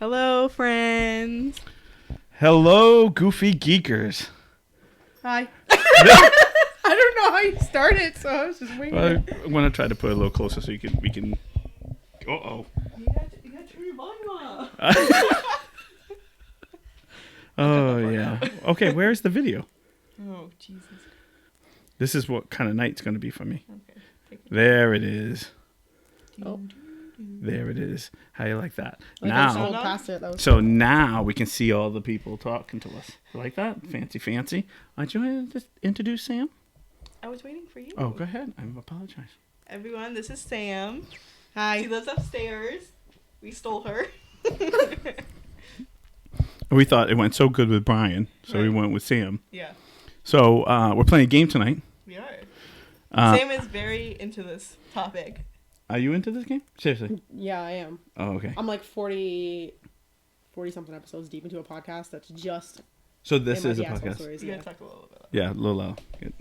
Hello, friends. Hello, Goofy Geekers. Hi. I don't know how you started, so I was just waiting. I'm gonna try to put it a little closer so we can. Uh-oh. You got to turn your volume up. Oh yeah. Okay, where's the video? Oh, Jesus. This is what kind of night it's gonna be for me. Okay. There it is. Oh. There it is. How you like that? Like Now, past it, that was so now we can see all the people talking to us. You like that? Fancy. Aren't you want to just introduce Sam? I was waiting for you. Oh, go ahead. I apologize. Everyone, this is Sam. Hi. She lives upstairs. We stole her. We thought it went so good with Brian, so we Right. went with Sam. Yeah, So we're playing a game tonight. we are. Sam is very into this topic. Are you into this game? Seriously? Yeah, I am. Oh, okay. I'm like 40 something episodes deep into a podcast that's just So this is a MIB asshole podcast. stories. You Yeah. gotta talk a little bit. Yeah, a little loud. Good.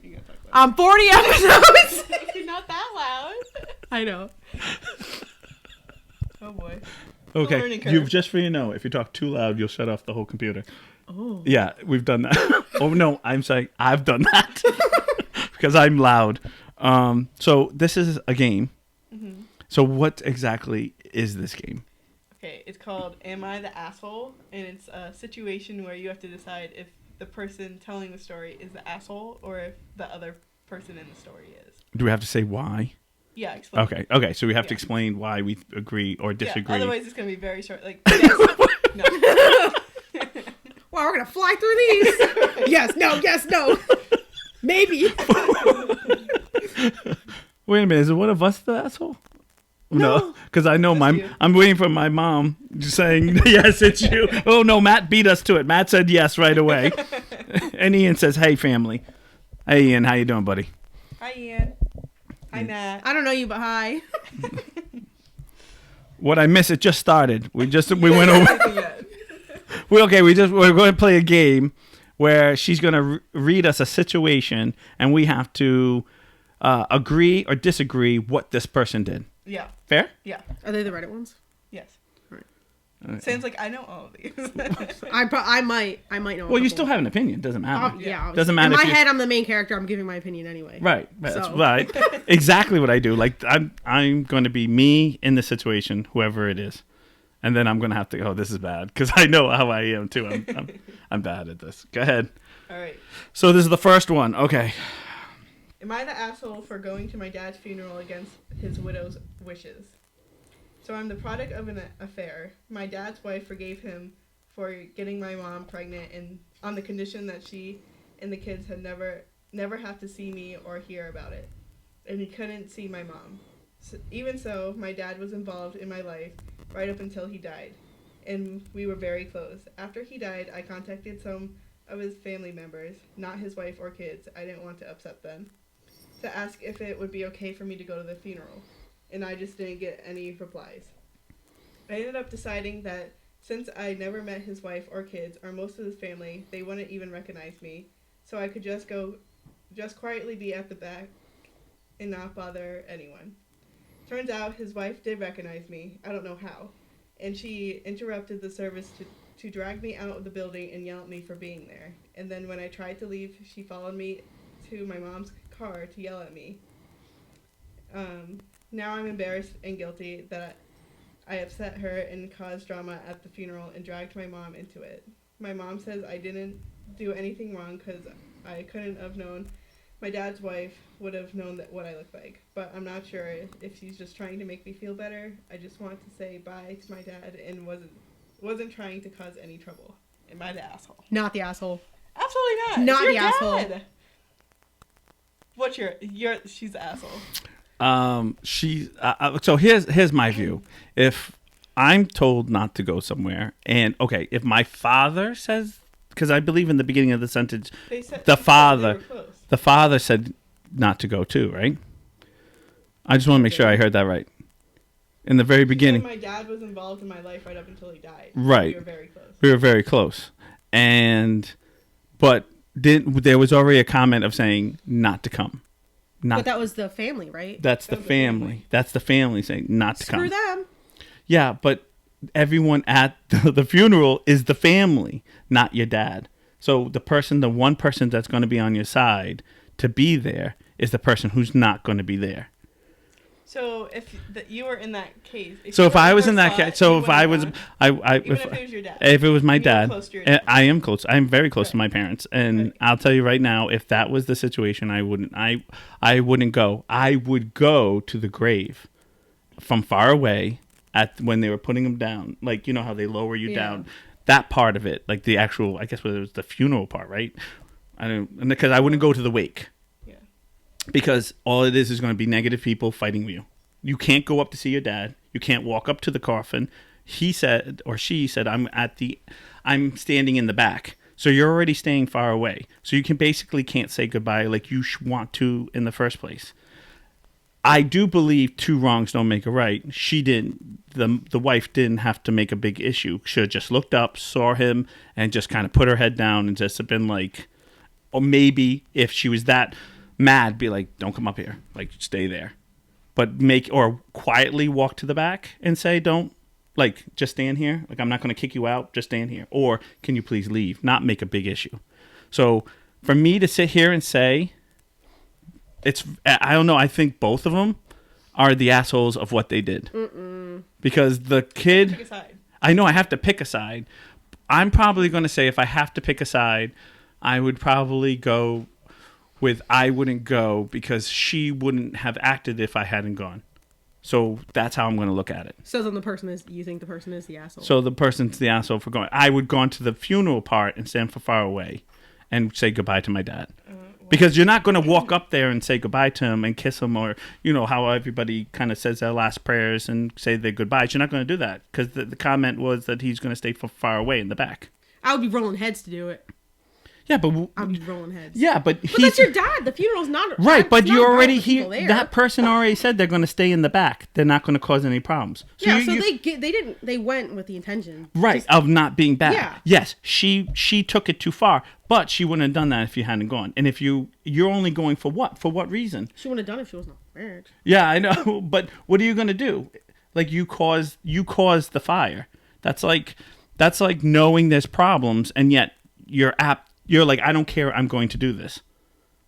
You gotta talk about I'm 40 episodes. You're not that loud. I know. Oh boy. Okay, learning curve. you've just for you know, if you talk too loud, you'll shut off the whole computer. Oh. Yeah, we've done that. Oh no, I'm saying I've done that because I'm loud. So this is a game. Mm-hmm. So what exactly is this game? Okay, it's called Am I the Asshole? And it's a situation where you have to decide if the person telling the story is the asshole or if the other person in the story is. Do we have to say why? Yeah, explain. Okay. So we have to Yeah. explain why we agree or disagree. Yeah, otherwise it's going to be very short. Like, yes, no. Wow, we're gonna fly through these. Yes, no. Maybe. Wait a minute, is it one of us the asshole? No, because I know Just you. I'm waiting for my mom saying yes, it's you. Oh no, Matt beat us to it. Matt said yes right away, and Ian says, "Hey, family. Hey, Ian, how you doing, buddy?" Hi, Ian. Hi, Matt. I don't know you, but hi. What I miss? It just started. We went over. Yeah. We're going to play a game where she's going to read us a situation, and we have to agree or disagree what this person did. Yeah. Fair? Yeah. Are they the Reddit ones? Yes. Right. Sounds like I know all of these. I might know. Well, you still have an opinion. Doesn't matter. Yeah. Doesn't matter In if my you- head, I'm the main character. I'm giving my opinion anyway. Right. That's So. right. Exactly what I do. Like I'm going to be me in the situation, whoever it is, and then I'm going to have to. Oh, this is bad because I know how I am too. I'm bad at this. Go ahead. All right. So this is the first one. Okay. Am I the asshole for going to my dad's funeral against his widow's wishes? So I'm the product of an affair. My dad's wife forgave him for getting my mom pregnant and on the condition that she and the kids had never have to see me or hear about it. And he couldn't see my mom. So, even so, my dad was involved in my life right up until he died. And we were very close. After he died, I contacted some of his family members, not his wife or kids. I didn't want to upset them, to ask if it would be okay for me to go to the funeral, and I just didn't get any replies. I ended up deciding that since I never met his wife or kids or most of his family, they wouldn't even recognize me, so I could just quietly be at the back and not bother anyone. Turns out his wife did recognize me, I don't know how, and she interrupted the service to drag me out of the building and yell at me for being there. And then when I tried to leave, she followed me to my mom's car to yell at me. Now I'm embarrassed and guilty that I upset her and caused drama at the funeral and dragged my mom into it. My mom says I didn't do anything wrong because I couldn't have known. My dad's wife would have known what I look like, but I'm not sure if she's just trying to make me feel better. I just want to say bye to my dad and wasn't trying to cause any trouble. Am I the asshole? Not the asshole. Absolutely not. Not It's your the asshole. dad. What's she's the asshole. So here's my view. If I'm told not to go somewhere, and okay, if my father says, because I believe in the beginning of the sentence, They said the they father were close. the father said not to go too, right? I just want to make sure I heard that right. In the very beginning, My dad was involved in my life right up until he died. Right. We were very close. we were very close, but there was already a comment of saying not to come. But that was the family, right? That's the family. That's the family saying not to Screw come. them. Yeah, but everyone at the funeral is the family, not your dad. So the one person that's going to be on your side to be there is the person who's not going to be there. So if you were in that case, If I was in that case, so if I was, even if it was your dad, if it was my dad, close to your dad. I am close. I am very close to my parents, and Right. I'll tell you right now, if that was the situation, I wouldn't. I wouldn't go. I would go to the grave from far away when they were putting him down, like you know how they lower you down. That part of it, like the actual, I guess it was the funeral part, right? I don't, because I wouldn't go to the wake. Because all it is going to be negative people fighting you. You can't go up to see your dad. You can't walk up to the coffin. He said, or she said, I'm standing in the back. So you're already staying far away. So you can't say goodbye like you want to in the first place. I do believe two wrongs don't make a right. She didn't. The wife didn't have to make a big issue. Should have just looked up, saw him, and just kind of put her head down and just have been like, or maybe if she was that mad, be like, don't come up here, like stay there, but or quietly walk to the back and say, don't, like just stand here, like I'm not going to kick you out, just stand here, or can you please leave, not make a big issue. So for me to sit here and say I don't know, I think both of them are the assholes of what they did. Because the kid, Pick a side. I know I have to pick a side. I'm probably going to say if I have to pick a side, I would probably go with I wouldn't go because she wouldn't have acted if I hadn't gone. So that's how I'm going to look at it. So then you think the person is the asshole? So the person's the asshole for going. I would go on to the funeral part and stand for far away and say goodbye to my dad. Because you're not going to walk up there and say goodbye to him and kiss him, or, you know, how everybody kind of says their last prayers and say their goodbyes. You're not going to do that because the comment was that he's going to stay far away in the back. I would be rolling heads to do it. Yeah, but I'd be rolling heads. Yeah, but that's your dad. The funeral's not right. But you already there. that person already said they're going to stay in the back. They're not going to cause any problems. So they went with the intention, right, of not being bad. Yeah. Yes, she took it too far, but she wouldn't have done that if you hadn't gone. And if you're only going for what? For what reason? She wouldn't have done it if she wasn't married. Yeah, I know. But what are you going to do? Like you caused the fire. That's like knowing there's problems and yet you're like, I don't care, I'm going to do this.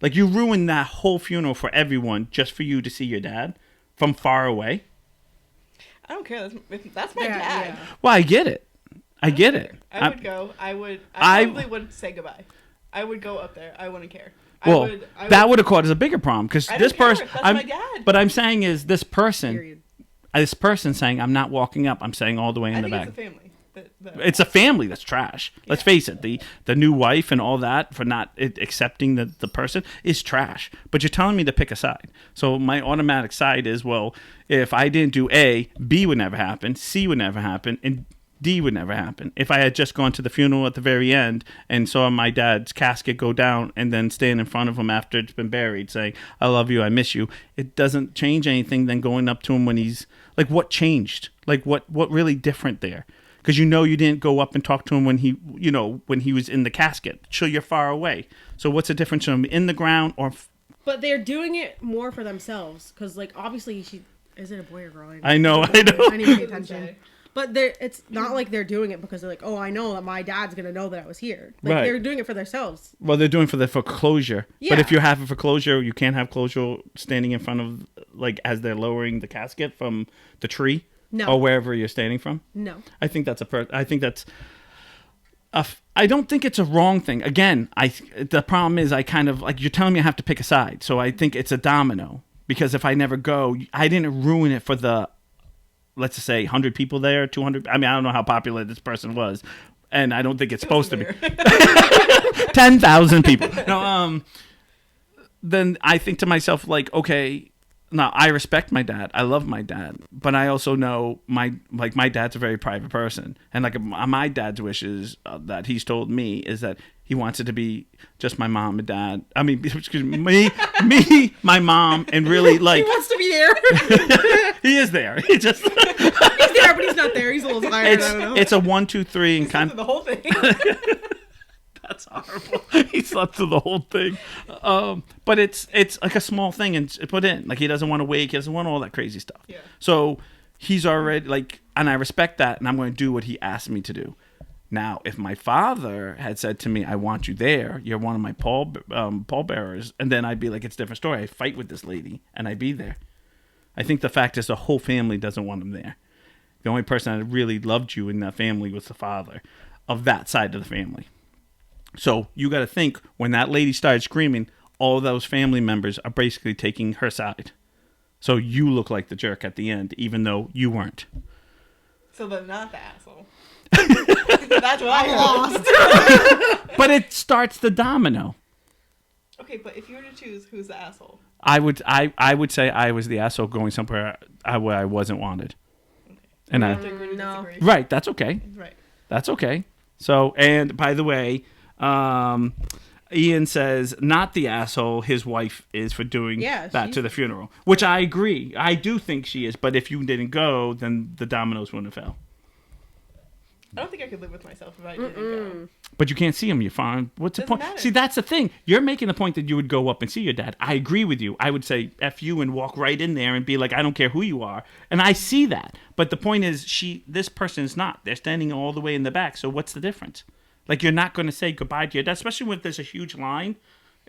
Like, you ruined that whole funeral for everyone just for you to see your dad from far away. I don't care. That's my dad. Yeah. Well, I get it. I get it. I would go. I probably would say goodbye. I would go up there. I wouldn't care. That would have caused a bigger problem because this person. That's my dad. But I'm saying is this person saying, I'm not walking up. I'm saying all the way in the back. It's a family. It's a family that's trash. Let's face it. The new wife and all that for not accepting the person is trash. But you're telling me to pick a side. So my automatic side is, well, if I didn't do A, B would never happen, C would never happen, and D would never happen. If I had just gone to the funeral at the very end and saw my dad's casket go down and then stand in front of him after it's been buried saying, I love you, I miss you, it doesn't change anything than going up to him when he's, like, what changed? Like, what really different there? Because you didn't go up and talk to him when he was in the casket. So you're far away. So what's the difference from in the ground or? But they're doing it more for themselves because, like, obviously is it a boy or girl? I know. I need to pay attention. But it's not like they're doing it because they're like, oh, I know that my dad's gonna know that I was here. Like, right. They're doing it for themselves. Well, they're doing for closure. Yeah. But if you have it for closure, you can't have closure standing in front of, like, as they're lowering the casket from the tree. No. Or wherever you're standing from? No. I think that's I don't think it's a wrong thing. Again, the problem is I kind of, like, you're telling me I have to pick a side. So I think it's a domino. Because if I never go, I didn't ruin it for the, let's just say, 100 people there, 200. I mean, I don't know how popular this person was. And I don't think it's supposed to be. 10,000 people. No, then I think to myself, like, okay, now, I respect my dad. I love my dad. But I also know my dad's a very private person. And, like, my dad's wishes that he's told me is that he wants it to be just my mom and dad. I mean, excuse me, my mom, and really, like... He wants to be there. He is there. He's there, but he's not there. He's a little tired. I don't know. It's a 1, 2, 3 and kind of... the whole thing. That's horrible. He slept through the whole thing. But it's like a small thing and put in. Like, he doesn't want to wake. He doesn't want all that crazy stuff. Yeah. So he's already like, and I respect that, and I'm going to do what he asked me to do. Now, if my father had said to me, "I want you there. You're one of my pallbearers," and then I'd be like, "It's a different story. I fight with this lady, and I'd be there." I think the fact is the whole family doesn't want him there. The only person that really loved you in that family was the father of that side of the family. So you got to think, when that lady started screaming, all those family members are basically taking her side. So you look like the jerk at the end, even though you weren't. So they're not the asshole. That's what I lost. But it starts the domino. Okay, but if you were to choose, who's the asshole? I would say I was the asshole going somewhere where I wasn't wanted. Okay. And We I have to agree to No. disagree. right, that's okay. Right. That's okay. So, and by the way, Ian says not the asshole his wife is for doing that to the funeral, which I agree. I do think she is, but if you didn't go, then the dominoes wouldn't have fell. I don't think I could live with myself if I didn't go. But you can't see him. You're fine. What's the Doesn't point? matter. See, that's the thing. You're making the point that you would go up and see your dad. I agree with you. I would say F you and walk right in there and be like, I don't care who you are. And I see that. But the point is, this person is not. They're standing all the way in the back. So what's the difference? Like, you're not going to say goodbye to your dad, especially when there's a huge line.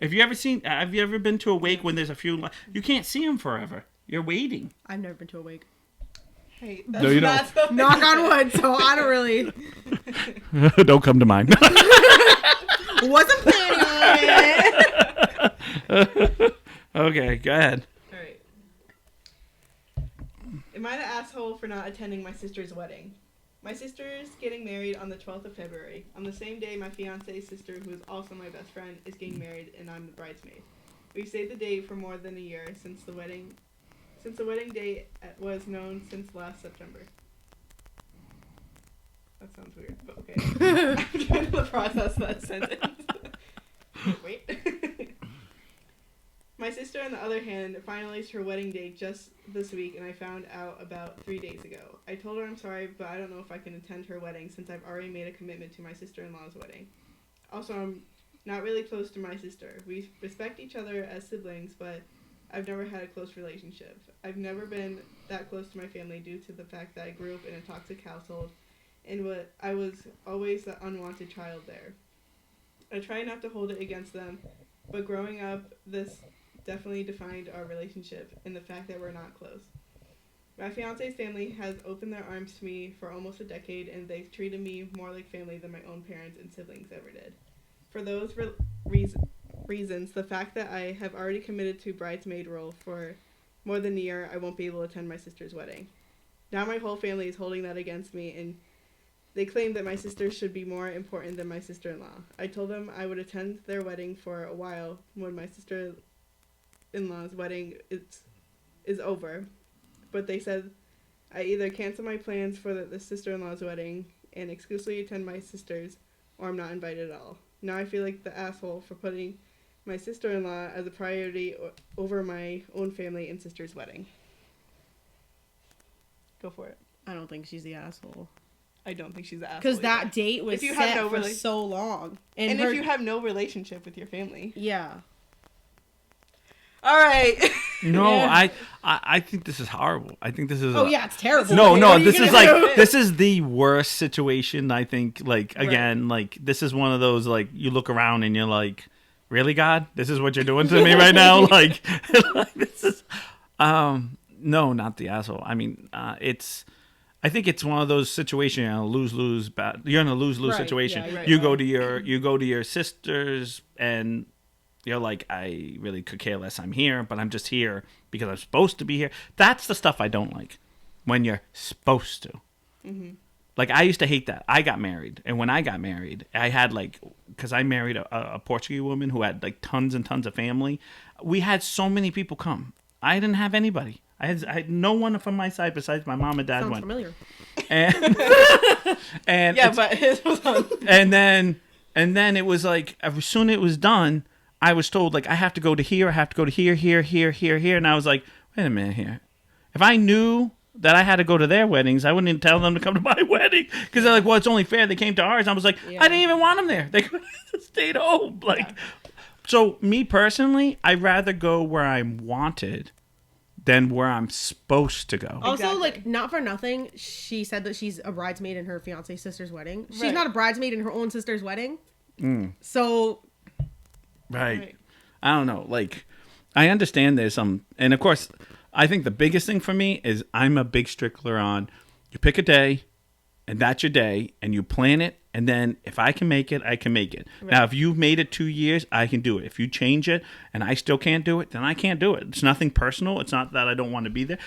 Have you ever been to a wake when there's a few lines? You can't see him forever. You're waiting. I've never been to a wake. Hey, No, you that's something. Knock on wood, so I don't really... Don't come to mind. Wasn't planning on it. Okay, go ahead. Alright. Am I the asshole for not attending my sister's wedding? My sister's getting married on the 12th of February. On the same day, my fiance's sister, who is also my best friend, is getting married, and I'm the bridesmaid. We've saved the date for more than a year since the wedding date was known since last September. That sounds weird, but okay. I'm trying to process that sentence. Wait. My sister, on the other hand, finalized her wedding date just this week, and I found out about 3 days ago. I told her I'm sorry, but I don't know if I can attend her wedding since I've already made a commitment to my sister-in-law's wedding. Also, I'm not really close to my sister. We respect each other as siblings, but I've never had a close relationship. I've never been that close to my family due to the fact that I grew up in a toxic household, and I was always the unwanted child there. I try not to hold it against them, but growing up, this definitely defined our relationship and the fact that we're not close. My fiance's family has opened their arms to me for almost a decade, and they've treated me more like family than my own parents and siblings ever did. For those reasons, the fact that I have already committed to bridesmaid role for more than a year, I won't be able to attend my sister's wedding. Now my whole family is holding that against me, and they claim that my sister should be more important than my sister-in-law. I told them I would attend their wedding for a while when my sister-in-law's wedding is over, but they said I either cancel my plans for the sister-in-law's wedding and exclusively attend my sister's, or I'm not invited at all. Now I feel like the asshole for putting my sister-in-law as a priority over my own family and sister's wedding. Go for it. I don't think she's the asshole. I don't think she's the asshole. Because that date was set for for so long. And if you have no relationship with your family. Yeah. All right. No, Yeah. I think this is horrible. I think this is. Oh, yeah, it's terrible. No, What are you this is gonna like do? this is the worst situation. I think. Like again, like this is one of those like you look around and you're like, really, God, this is what you're doing to me right now. Like this is. No, not the asshole. I mean, it's. I think it's one of those situations. You're in a lose-lose. You're in a lose-lose Right, situation. yeah, right, you go to your sisters and. You're like, I really could care less. I'm here, but I'm just here because I'm supposed to be here. That's the stuff I don't like. When you're supposed to. Mm-hmm. Like, I used to hate that. I got married. And when I got married, I had, like, because I married a Portuguese woman who had, like, tons and tons of family. We had so many people come. I didn't have anybody. I had no one from my side besides my mom and dad Sounds went. familiar. And Yeah, but his was on. and then it was like, as soon as it was done, I was told, like, I have to go to here, I have to go to here, here, here, here, here. And I was like, wait a minute here. If I knew that I had to go to their weddings, I wouldn't even tell them to come to my wedding. Because they're like, well, it's only fair they came to ours. I was like, Yeah. I didn't even want them there. They could have stayed home. Like, So, me personally, I'd rather go where I'm wanted than where I'm supposed to go. Also, Exactly. like, not for nothing, she said that she's a bridesmaid in her fiance's sister's wedding. She's Right. not a bridesmaid in her own sister's wedding. Mm. So, Right. I don't know. Like, I understand there's some, and of course, I think the biggest thing for me is I'm a big stickler on you pick a day, and that's your day, and you plan it, and then if I can make it, I can make it. Right. Now, if you've made it 2 years, I can do it. If you change it and I still can't do it, then I can't do it. It's nothing personal. It's not that I don't want to be there.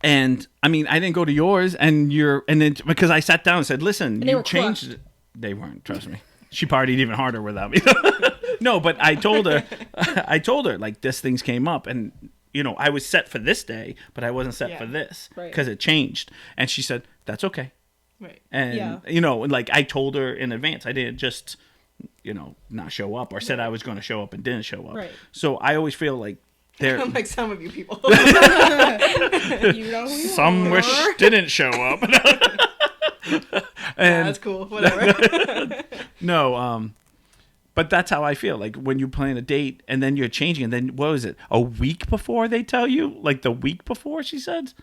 And I mean, I didn't go to yours, and then because I sat down and said, "Listen, they you were changed crushed. it." They weren't. Trust me. She partied even harder without me. No, but I told her, like, this things came up, and I was set for this day, but I wasn't set Yeah. for this Right. because it changed. And she said, "That's okay." Right. And Yeah. like I told her in advance. I didn't just not show up or said I was going to show up and didn't show up. Right. So I always feel like there Unlike some of you people. you know who you some are. wish didn't show up. Yeah, And that's cool. Whatever. no, but that's how I feel. Like when you plan a date and then you're changing, and then what was it? A week before they tell you? Like the week before she said,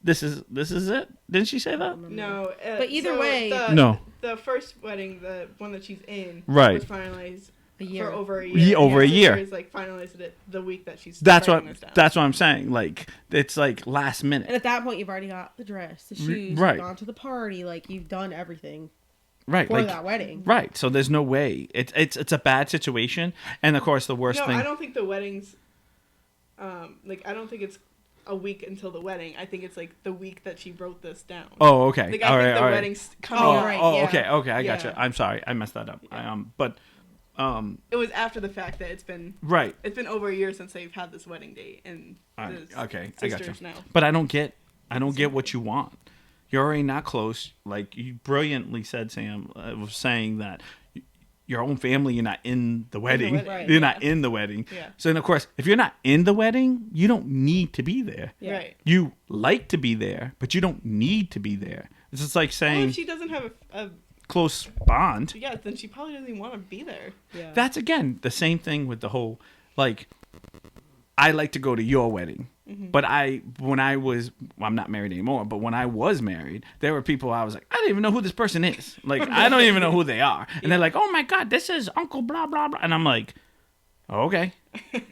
"This is it." Didn't she say that? No. But either way- the, the first wedding, the one that she's in, Right. was finalized A year. for over a Ye- year. over a Her year. sisters, like finalized it the week that she's. That's what. writing this down. That's what I'm saying. Like it's like last minute. And at that point, you've already got the dress, the shoes, right. you've gone to the party, like, you've done everything Right. for Like that wedding. right. So there's no way. It's a bad situation. And of course, the worst No, thing. I don't think the weddings. I don't think it's a week until the wedding. I think it's like the week that she wrote this down. Oh, okay. Like, all I right. think the all right. wedding's coming Oh, up. right. Oh, yeah. okay. I got you. Yeah. I'm sorry. I messed that up. But It was after the fact that it's been over a year since they've had this wedding date, and okay, I got you. sisters now. But I don't get what you want. You're already not close. Like you brilliantly said, Sam was saying that your own family, you're not in the wedding. wedding, Right. You're not in the wedding. Yeah. So then, of course, if you're not in the wedding, you don't need to be there. Yeah. Right. You like to be there, but you don't need to be there. It's just like Well, saying if she doesn't have a close bond. yeah, then she probably doesn't even want to be there. Yeah. That's again the same thing with the whole like. I like to go to your wedding, but I'm not married anymore. But when I was married, there were people I was like, I don't even know who this person is. Like I don't even know who they are, and they're like, oh my god, this is Uncle blah blah blah, and I'm like, oh, okay.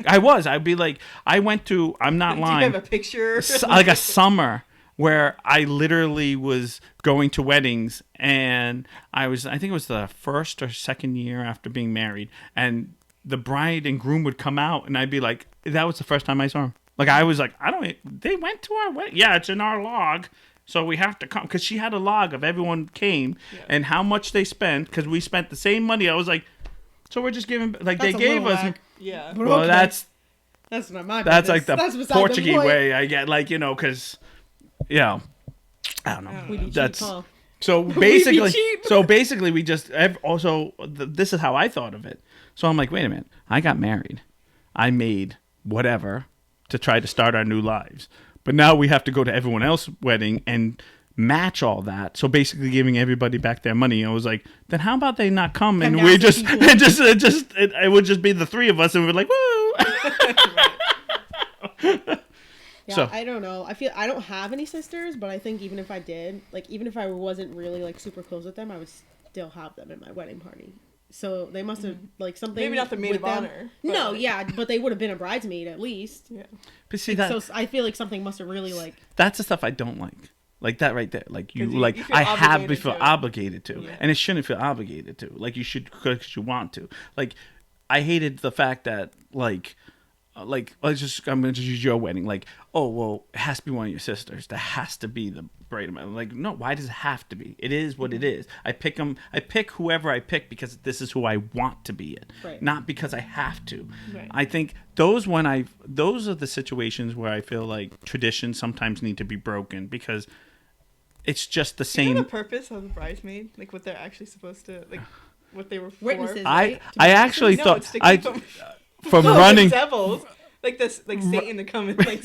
I'd be like, I went to. I'm not Do you lying. have a picture? Like a summer where I literally was going to weddings, and I think it was the first or second year after being married, and the bride and groom would come out, and I'd be like, that was the first time I saw him. Like I was like, they went to our wedding. Yeah, it's in our log, so we have to come, because she had a log of everyone came and how much they spent, because we spent the same money. I was like, so we're just giving, like That's they a gave little us. whack. Yeah. But Well, okay. that's not my that's like business. the That's beside Portuguese point. way. I get like because, I don't know. We be cheap, That's huh? so be basically. cheap. So basically, we just also this is how I thought of it. So I'm like, wait a minute. I got married. I made whatever to try to start our new lives, but now we have to go to everyone else's wedding and match all that. So basically, giving everybody back their money. I was like, then how about they not come and Come we down to just people. and it would just be the three of us and we're like, woo. Yeah, So- I don't know. I don't have any sisters, but I think even if I did, like even if I wasn't really like super close with them, I would still have them in my wedding party. So they must have like something. Maybe not the maid with of them. honor. but, No, like, yeah, but they would have been a bridesmaid at least. Yeah. But see that So I feel like something must have really like. that's the stuff I don't like. Like that right there. Like you 'Cause you- like you feel I have to obligated feel to it. obligated to, Yeah. and it shouldn't feel obligated to. Like you should because you want to. Like I hated the fact that like I'm gonna just use your wedding. Like oh well, it has to be one of your sisters. That has to be the bride. Like no, why does it have to be? It is what it is. I pick them. I pick whoever I pick because this is who I want to be it, Right. not because I have to. Right. I think those are the situations where I feel like traditions sometimes need to be broken because it's just the You know same. the purpose of the bridesmaid? Like what they're actually supposed to like, what they were for. Witnesses. I right? To be I actually No, thought it's to I keep them from no, running the devils, like this, like Satan to come and like.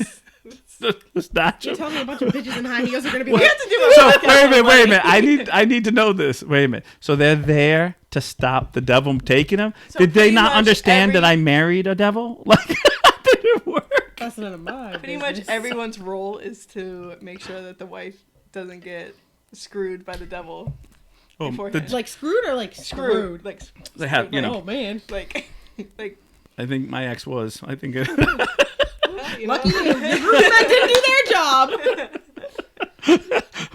the statue. You're telling me a bunch of bitches in high heels are gonna be We like. have to do a So podcast wait a on minute, wait a wedding. minute. I need to know this. Wait a minute. So they're there to stop the devil from taking him. So Did they pretty not much understand that every- I married a devil? Like that didn't work. That's none of my Pretty business. much everyone's role is to make sure that the wife doesn't get screwed by the devil. Oh, beforehand. Like screwed or like screwed? Like they have, you know. Oh man. like I think my ex was. I think. you Lucky know? you. The groomsmen didn't do their job.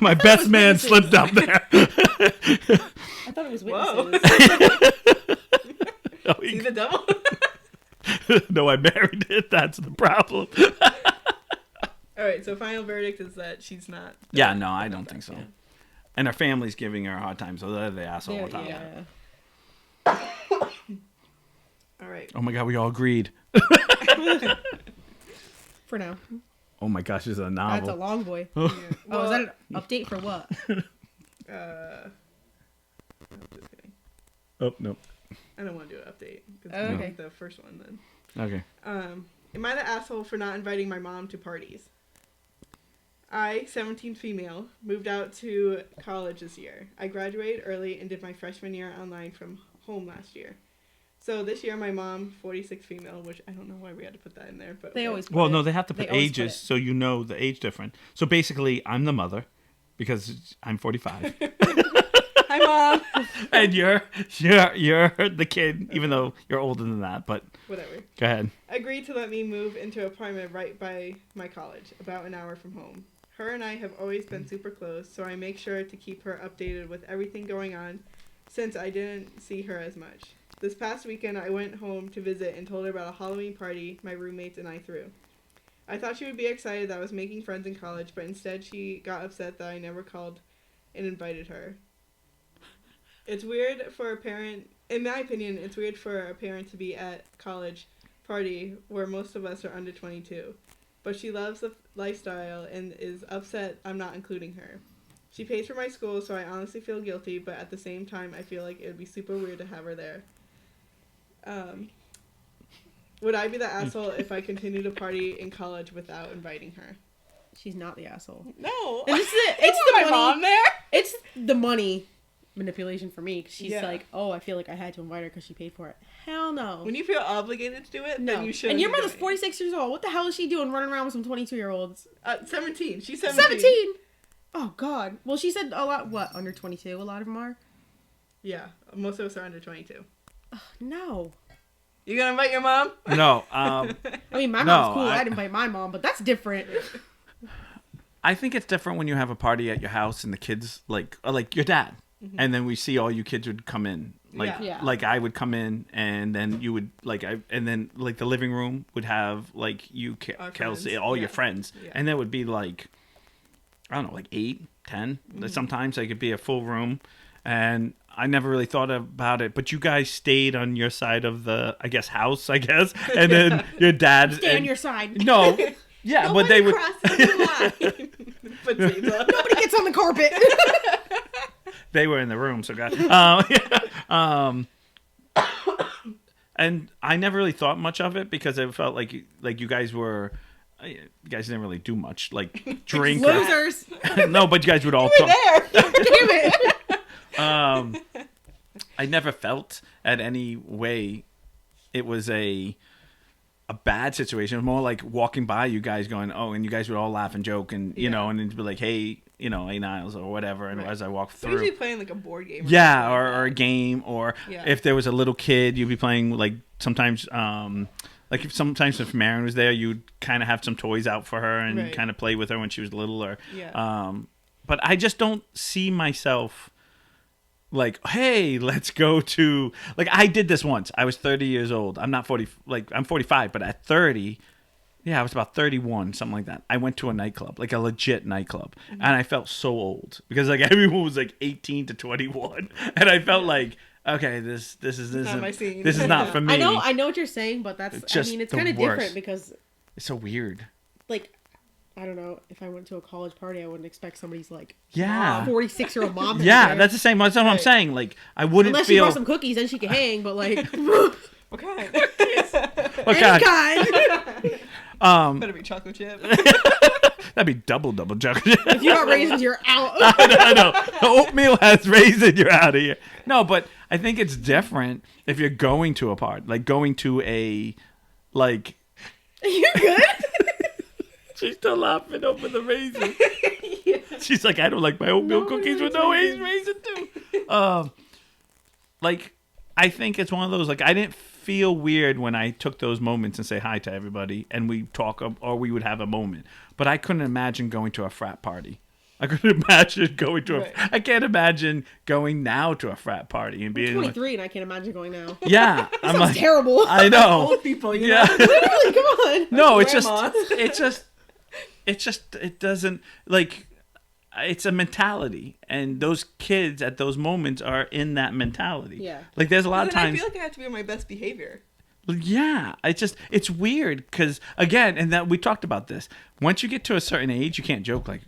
My best man slipped up there. I thought it was Whoa. witnesses. Oh, See the devil? no, I married it. That's the problem. All right, so final verdict is that she's not. Yeah, no, I don't think so. And her family's giving her a hard time, so they're the asshole all the time. Yeah. All right. Oh my god, we all agreed. For now. Oh my gosh, this is a That's a novel. long boy. Yeah. Oh, is that an update for what? I'm just kidding. Oh, no. I don't want to do an update. 'Cause Oh, okay. it's the first one then. Okay. Am I the asshole for not inviting my mom to parties? I, 17 female, moved out to college this year. I graduated early and did my freshman year online from home last year. So this year my mom, 46 female, which I don't know why we had to put that in there, but They okay. always put Well, it. no, they have to They put always put ages it. so you know the age difference. So basically, I'm the mother because I'm 45, Hi mom. and you're the kid, even though you're older than that. But Whatever. go ahead. Agreed to let me move into an apartment right by my college, about an hour from home. Her and I have always been super close, so I make sure to keep her updated with everything going on since I didn't see her as much. This past weekend, I went home to visit and told her about a Halloween party my roommates and I threw. I thought she would be excited that I was making friends in college, but instead she got upset that I never called and invited her. It's weird for a parent, in my opinion, it's weird for a parent to be at college party where most of us are under 22. But she loves the lifestyle and is upset I'm not including her. She pays for my school, so I honestly feel guilty, but at the same time, I feel like it would be super weird to have her there. Would I be the asshole if I continue to party in college without inviting her? She's not the asshole. No. And it's the, It's the my money. mom there. It's the money manipulation for me. 'Cause she's Yeah. like, oh, I feel like I had to invite her because she paid for it. Hell no. When you feel obligated to do it, No. then you should. And your mother's 46 years old. What the hell is she doing running around with some 22-year-olds? 17. She's 17. 17! Oh, God. Well, she said a lot, what, under 22? A lot of them are? Yeah, most of us are under 22. No. You gonna invite your mom? No, I mean, my No, mom's cool. I- I'd invite my mom, but that's different. I think it's different when you have a party at your house and the kids like your dad, and then we see all you kids would come in. Like Yeah. like I would come in, and then you would and then like the living room would have like you, Our Kelsey, friends. all Yeah. your friends, Yeah. and there would be like I don't know, like 8, 10. Sometimes it could be a full room, and I never really thought about it. But you guys stayed on your side of the house, and then your dad Stay on and- your side. No, yeah, but they would. the line. But Nobody gets on the carpet. They were in the room, so God. And I never really thought much of it because it felt like you guys were, you guys didn't really do much, like drink. or- Losers. No, but you guys would all. We're there. Damn it. I never felt at any way it was a bad situation. It was more like walking by you guys going, oh, and you guys would all laugh and joke and, you know, and it'd be like, hey, you know, hey, Niles or whatever. And Right. as I walk We're usually through. playing like a board game. Yeah, something like or a that. game, or Yeah. if there was a little kid, you'd be playing like sometimes, if Marin was there, you'd kind of have some toys out for her and Right. kind of play with her when she was little, or, Yeah. but I just don't see myself like, hey, let's go to, like, I did this once. I was 30 years old. I'm not 40, like, I'm 45, but at 30, yeah, I was about 31, something like that. I went to a nightclub, like a legit nightclub, and I felt so old because like everyone was like 18 to 21, and I felt like, okay, this isn't my scene. this is not for me. I know what you're saying, but that's, It's just it's the kind of worst. different because, It's so weird. like, I don't know, if I went to a college party, I wouldn't expect somebody's, like, Yeah. 46-year-old mom to be Yeah, there. that's the same. That's what I'm Right. saying. Like, I wouldn't Unless she feel. brought some cookies, then she could hang, but, like, What kind? Okay. any kind. Better be chocolate chip. That'd be double joke. If you got raisins, you're out. I know. The oatmeal has raisin. You're out of here. No, but I think it's different if you're going to a party, like going to a, like, You good? She's still laughing over the raisin. Yeah. She's like, I don't like my oatmeal cookies with no raisin too. Like, I think it's one of those, like, I didn't feel weird when I took those moments and say hi to everybody and we talk, or we would have a moment. But I couldn't imagine going to a frat party. I couldn't imagine going to I can't imagine going now to a frat party and being I'm 23 and I can't imagine going now. Yeah. I'm like, terrible. I know. Old people, you Yeah. know? Literally, come on. No, Like it doesn't, like, it's a mentality, and those kids at those moments are in that mentality. Yeah. Like, there's a lot of times. I feel like I have to be on my best behavior. Yeah, it's weird because, again, and that we talked about this. Once you get to a certain age, you can't joke like.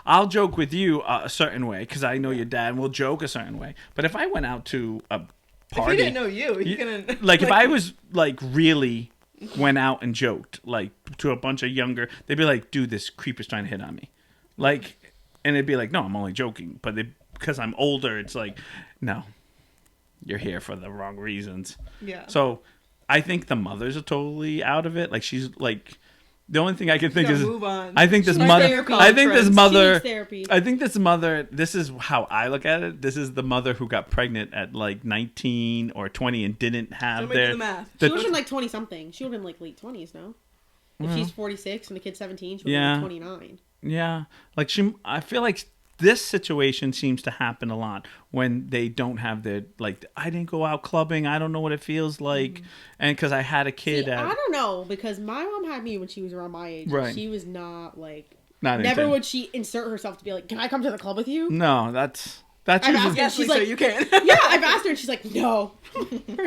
I'll joke with you a certain way because I know your dad, and we'll joke a certain way. But if I went out to a party, if he didn't know you couldn't. Like, if I was like really went out and joked like to a bunch of younger, they'd be like, "Dude, this creep is trying to hit on me," like, and it'd be like, "No, I'm only joking." But because I'm older, it's like, "No, you're here for the wrong reasons." Yeah. So I think the mothers are totally out of it. Like, she's like. The only thing I can think is, move on. I think this She's mother, therapy. I think this She mother, needs therapy. I think this mother, this is how I look at it. This is the mother who got pregnant at like 19 or 20 and didn't have Don't make the math. She would have been like 20 something. She would have been like late 20s now. If she's 46 and the kid's 17, she would have been 29. Yeah. Like I feel like this situation seems to happen a lot when they don't have their, like, I didn't go out clubbing. I don't know what it feels like. And because I had a kid. See, I don't know, because my mom had me when she was around my age. Right. She was not like, Not never anything. would she insert herself to be like, can I come to the club with you? No, that's I've usually, asked her, Yes, she's so like, you can. yeah, I've asked her and she's like, no.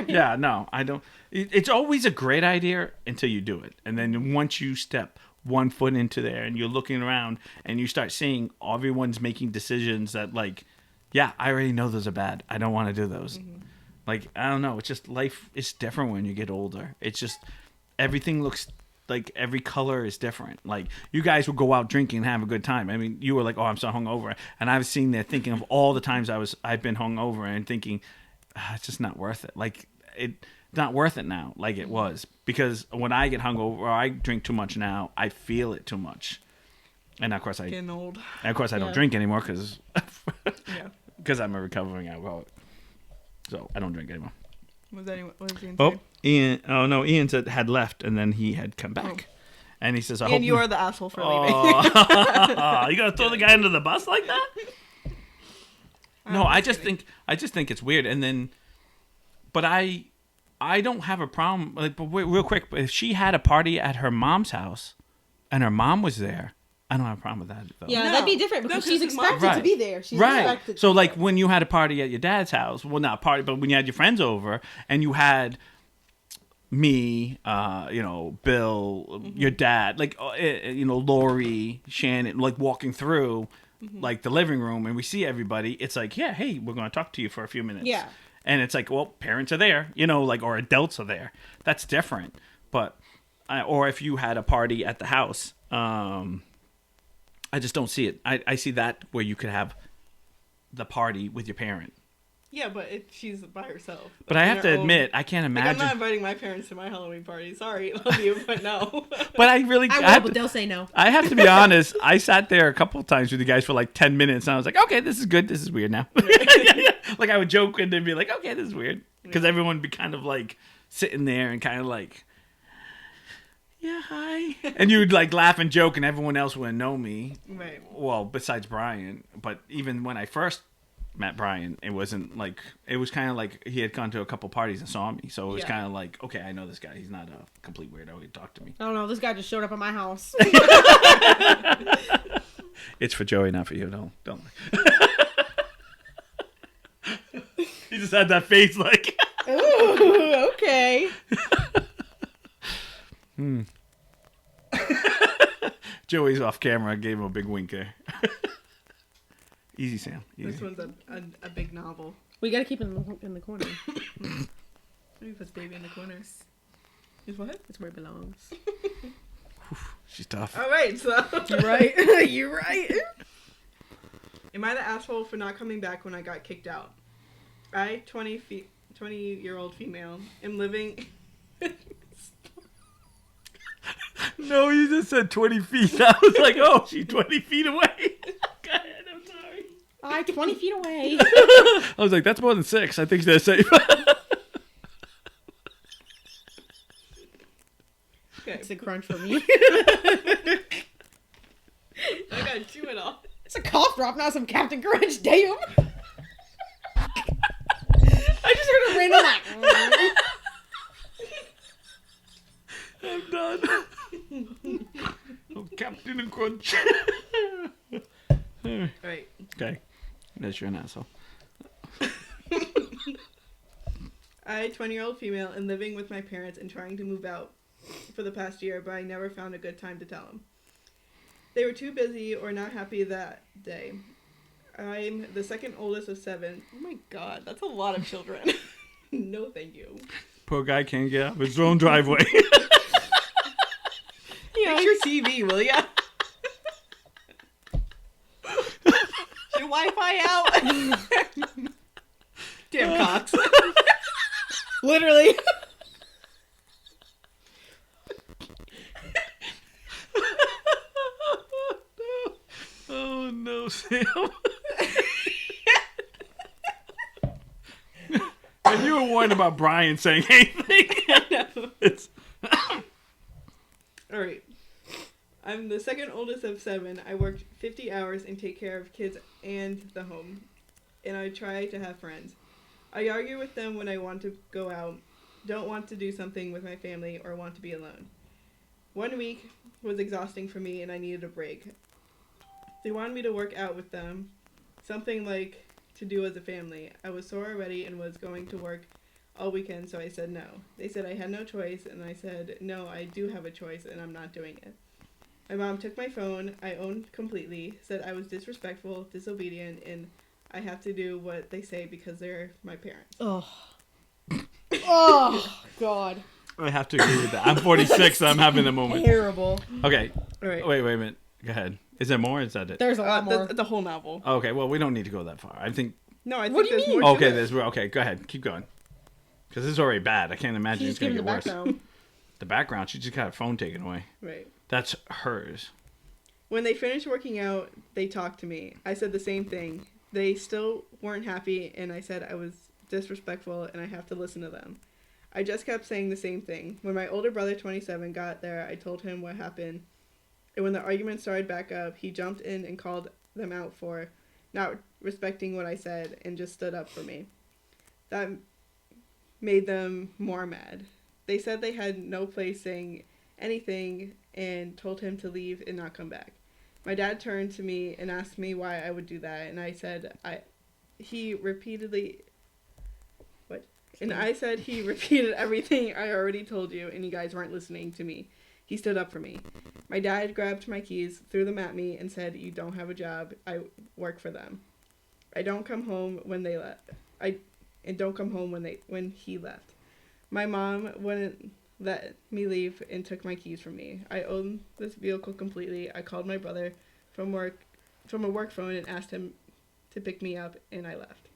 yeah, no, I don't. It's always a great idea until you do it. And then once you step one foot into there and you're looking around and you start seeing everyone's making decisions that, like, yeah, I already know those are bad. I don't want to do those. Like, I don't know. It's just life is different when you get older. It's just everything looks like every color is different. Like, you guys would go out drinking and have a good time. I mean, you were like, oh, I'm so hungover. And I was sitting there thinking of all the times I've been hungover and thinking, it's just not worth it. Like, it's not worth it now like it was. Because when I get hungover or I drink too much now, I feel it too much. And of course Getting old. I don't drink anymore because Yeah. I'm a recovering alcoholic. So I don't drink anymore. What was Ian Oh, saying? Ian. Oh no, Ian had left and then he had come back, and he says, "I hope And you are the asshole for leaving. you gonna throw the guy under the bus like that?" No, I just think it's weird. And then, but I don't have a problem. Like, but wait, real quick, if she had a party at her mom's house, and her mom was there, I don't have a problem with that though. Yeah, No. that'd be different because No, she's 'cause expected Right. to be there. She's Right. expected to So, be like, there. when you had a party at your dad's house, well, not a party, but when you had your friends over and you had me, Bill, your dad, like, Lori, Shannon, like, walking through, like, the living room, and we see everybody, it's like, yeah, hey, we're going to talk to you for a few minutes. Yeah. And it's like, well, parents are there, like, or adults are there. That's different. But, or if you had a party at the house, I just don't see it. I see that where you could have the party with your parent. Yeah, but she's by herself. But I have to admit, I can't Like, imagine. I'm not inviting my parents to my Halloween party. Sorry, love you, but no. But I really, I will, have but to, they'll say no. I have to be honest. I sat there a couple of times with you guys for like 10 minutes, and I was like, okay, this is good. This is weird now. Like, I would joke and then be like, okay, this is weird. Because everyone would be kind of like sitting there and kind of like, yeah, hi. And you would like laugh and joke, and everyone else wouldn't know me. Right. Well, besides Brian. But even when I first met Brian, it wasn't like, it was kind of like he had gone to a couple parties and saw me. So it was kind of like, okay, I know this guy. He's not a complete weirdo. He'd talk to me. I don't know. This guy just showed up at my house. It's for Joey, not for you. Don't. He just had that face like. Ooh, okay. Joey's off camera. I gave him a big wink there. Easy, Sam. Easy. This one's a big novel. We gotta keep him in the corner. Maybe put baby in the corner. Is what? That's where it belongs. She's tough. All right, so. You're right. You're right. Am I the asshole for not coming back when I got kicked out? I, 20-year-old female, am living... No, you just said 20 feet. I was like, oh, she's 20 feet away. Go ahead, I'm sorry. 20 feet away. I was like, that's more than 6. I think they're safe. Okay. It's a crunch for me. I gotta chew it all. It's a cough drop, not some Captain Crunch. Damn. I just heard a random like. I'm done. Oh, Captain and Crunch. Right. Okay. That's you're an asshole. I, 20-year-old female, am living with my parents and trying to move out for the past year, but I never found a good time to tell them. They were too busy or not happy that day. I'm the second oldest of 7. Oh my god, that's a lot of children. No, thank you. Poor guy can't get out of his own driveway. Fix your TV, will ya? Your Wi-Fi out? Damn cocks. Literally. Oh no, Sam. And you were warned about Brian saying anything. It's Alright. I'm the second oldest of 7. I work 50 hours and take care of kids and the home. And I try to have friends. I argue with them when I want to go out, don't want to do something with my family, or want to be alone. 1 week was exhausting for me and I needed a break. They wanted me to work out with them, something like to do as a family. I was sore already and was going to work all weekend, so I said no. They said I had no choice, and I said, no, I do have a choice, and I'm not doing it. My mom took my phone, I owned completely, said I was disrespectful, disobedient, and I have to do what they say because they're my parents. Oh. Oh, God. I have to agree with that. I'm 46, so I'm having a moment. Terrible. Okay. All right. Wait a minute. Go ahead. Is there more? Or is that it? There's a lot more. The whole novel. Okay. Well, we don't need to go that far. I think. No, I think What do you there's mean? more to Okay. it. There's. Okay. Go ahead. Keep going. Because this is already bad. I can't imagine She's it's gonna giving get the worse. background. The background. She just got her phone taken away. Right. That's hers. When they finished working out, they talked to me. I said the same thing. They still weren't happy, and I said I was disrespectful and I have to listen to them. I just kept saying the same thing. When my older brother, 27, got there, I told him what happened. And when the argument started back up, he jumped in and called them out for not respecting what I said and just stood up for me. That made them more mad. They said they had no place saying anything and told him to leave and not come back. My dad turned to me and asked me why I would do that, and I said he repeated everything I already told you, and you guys weren't listening to me. He stood up for me. My dad grabbed my keys, threw them at me, and said, "You don't have a job. I work for them. I don't come home when they left. Don't come home when he left." My mom wouldn't let me leave and took my keys from me. I own this vehicle completely. I called my brother from a work phone and asked him to pick me up, and I left.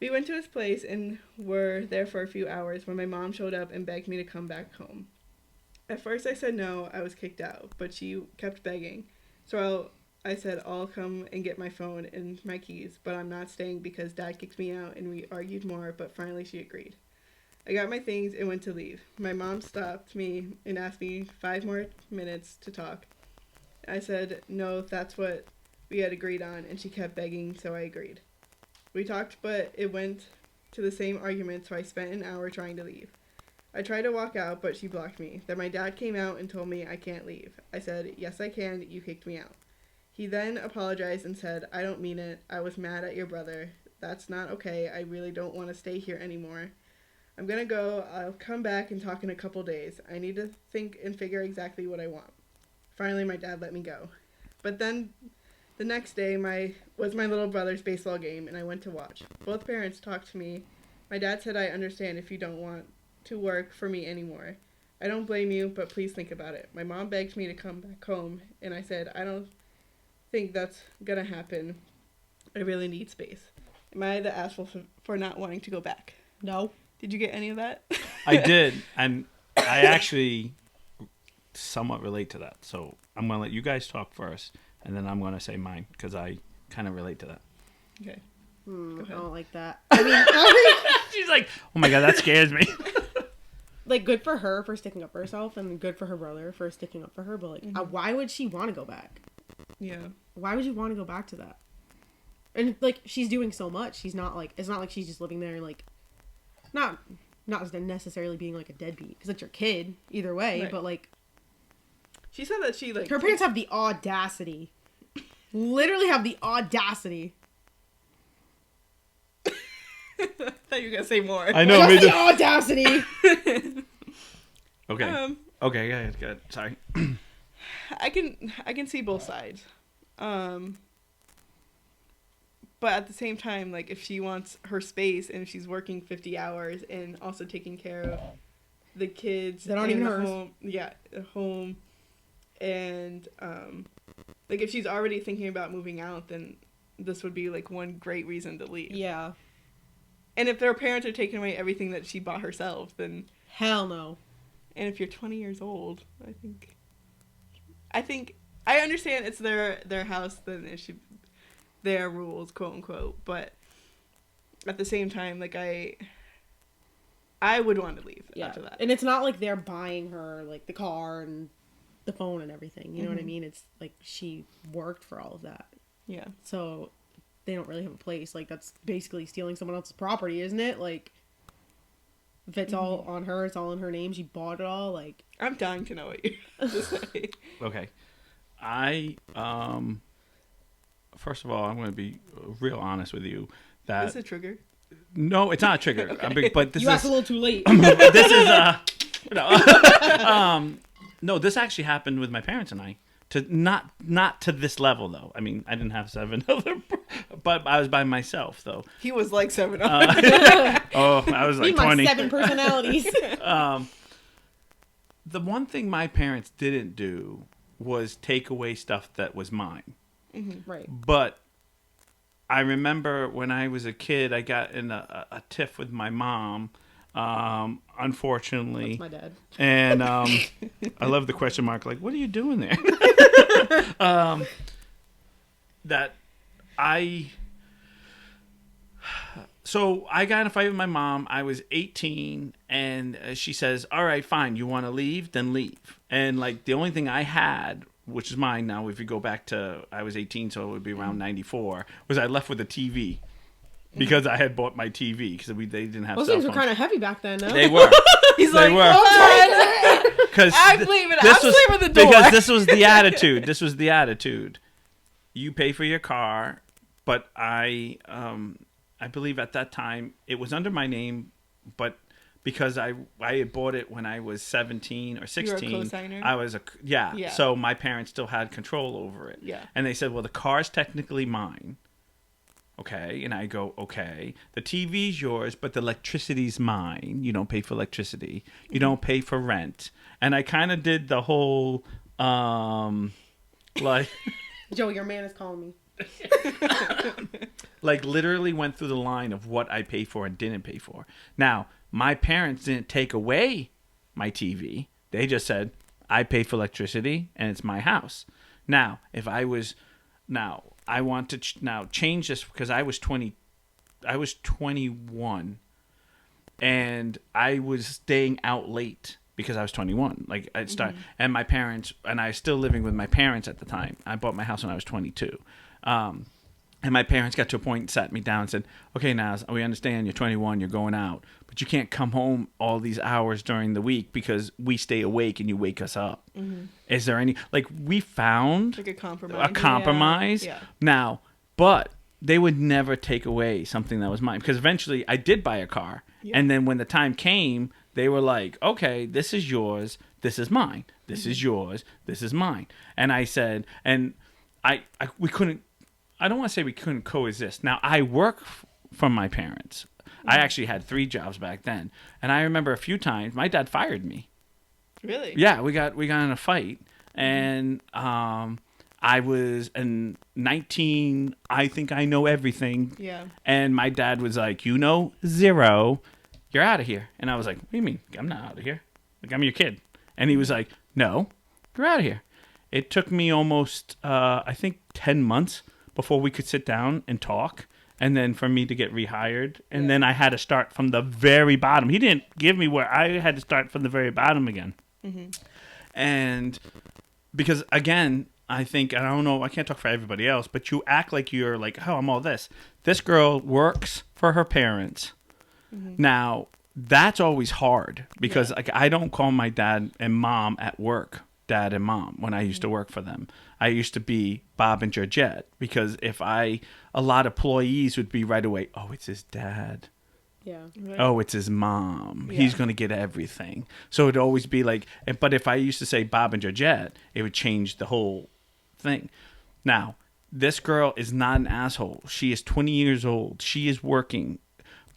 We went to his place and were there for a few hours when my mom showed up and begged me to come back home. At first I said no, I was kicked out, but she kept begging. So I said I'll come and get my phone and my keys, but I'm not staying because Dad kicked me out, and we argued more, but finally she agreed. I got my things and went to leave. My mom stopped me and asked me 5 more minutes to talk. I said no, that's what we had agreed on, and she kept begging, so I agreed. We talked, but it went to the same argument, so I spent an hour trying to leave. I tried to walk out, but she blocked me. Then my dad came out and told me I can't leave. I said, "Yes, I can. You kicked me out." He then apologized and said, "I don't mean it. I was mad at your brother. That's not okay. I really don't want to stay here anymore. I'm gonna go. I'll come back and talk in a couple days. I need to think and figure exactly what I want." Finally, my dad let me go. But then the next day was my little brother's baseball game, and I went to watch. Both parents talked to me. My dad said, "I understand if you don't want to work for me anymore. I don't blame you, but please think about it." My mom begged me to come back home, and I said, "I don't think that's gonna happen. I really need space." Am I the asshole for not wanting to go back? No. Did you get any of that? I did, and I actually somewhat relate to that. So I'm gonna let you guys talk first, and then I'm gonna say mine because I kind of relate to that. Okay. I don't like that. She's like, oh my god, that scares me. Like, good for her for sticking up for herself, and good for her brother for sticking up for her. But like, why would she want to go back? Yeah. Why would you want to go back to that? And like, she's doing so much. She's not like, it's not like she's just living there like, not necessarily being like a deadbeat because it's your kid either way. Right. But like, She said that she like her parents have the audacity, literally have the audacity. I thought you were gonna say more. I know. What's the audacity? Okay. Okay. Yeah. Good. Sorry. I can see both sides. But at the same time, like, if she wants her space and she's working 50 hours and also taking care of the kids that aren't in even the hers. home, the home, and like, if she's already thinking about moving out, then this would be like one great reason to leave. Yeah. And if their parents are taking away everything that she bought herself, then Hell no. and if you're 20 years old, I think I understand it's their house, then it should their rules, quote unquote. But at the same time, like, I would want to leave after that. And it's not like they're buying her like the car and the phone and everything. You know what I mean? It's like she worked for all of that. Yeah. So they don't really have a place. Like, that's basically stealing someone else's property, isn't it? Like, if it's all on her, it's all in her name. She bought it all. Like, I'm dying to know what you have to say. Okay. I first of all, I'm going to be real honest with you. That Is this a trigger? no, it's not a trigger. Okay. But this you asked is a little too late. this is no. This actually happened with my parents and I. To not to this level though. I mean, I didn't have 7 other, but I was by myself though. He was like 7. Oh, I was Me like and my 20. 7 personalities. The one thing my parents didn't do was take away stuff that was mine. Right. But I remember when I was a kid, I got in a tiff with my mom. Unfortunately, That's my dad. and I love the question mark. Like, what are you doing there? So I got in a fight with my mom. I was 18, and she says, "All right, fine. You want to leave? Then leave." And like the only thing I had, which is mine now, if you go back to I was 18, so it would be around 94, was I left with a TV. Because I had bought my TV because they didn't have Those cell things were phones. kind of heavy back then, no? They were. He's They like, were. "Oh, Because I'm leaving. I'm sleeping the door." Because this was the attitude. This was the attitude. You pay for your car, but I believe at that time it was under my name, but because I had bought it when I was 17 or 16, You were a co-signer? I was Yeah. So my parents still had control over it. Yeah. And they said, "Well, the car's technically mine." Okay, and I go, okay, the TV's yours, but the electricity's mine. You don't pay for electricity. You don't pay for rent. And I kind of did the whole, like, Joe, your man is calling me. like literally went through the line of what I paid for and didn't pay for. Now, my parents didn't take away my TV. They just said, I pay for electricity and it's my house. Now, if I was, I want to now change this because I was 21 and I was staying out late because I was 21. Like I'd start, and my parents, and I was still living with my parents at the time. I bought my house when I was 22. And my parents got to a point and sat me down and said, okay, Naz, we understand you're 21, you're going out, but you can't come home all these hours during the week because we stay awake and you wake us up. Mm-hmm. Is there any, like, we found like a compromise. Yeah. Now, but they would never take away something that was mine because eventually I did buy a car. Yeah. And then when the time came, they were like, okay, this is yours, this is mine. This is yours, this is mine. And I said, and we couldn't, I don't want to say we couldn't coexist. Now, I work from my parents. I actually had 3 jobs back then. And I remember a few times, my dad fired me. Really? Yeah, we got in a fight. And I was in 19, I think I know everything. Yeah. And my dad was like, you know, 0, you're out of here. And I was like, what do you mean? I'm not out of here. Like, I'm your kid. And he was like, no, You're out of here. It took me almost, I think, 10 months before we could sit down and talk. And then for me to get rehired. And then I had to start from the very bottom. He didn't give me where I had to start from the very bottom again. Mm-hmm. And because, again, I think, I don't know, I can't talk for everybody else, but you act like you're like, oh, I'm all this. This girl works for her parents. Mm-hmm. Now, that's always hard because like I don't call my dad and mom at work dad and mom when I used to work for them. I used to be Bob and Georgette because a lot of employees would be right away, oh, it's his dad. Yeah. Right. Oh, it's his mom. Yeah. He's going to get everything. So it'd always be like, but if I used to say Bob and Georgette, it would change the whole thing. Now, this girl is not an asshole. She is 20 years old. She is working.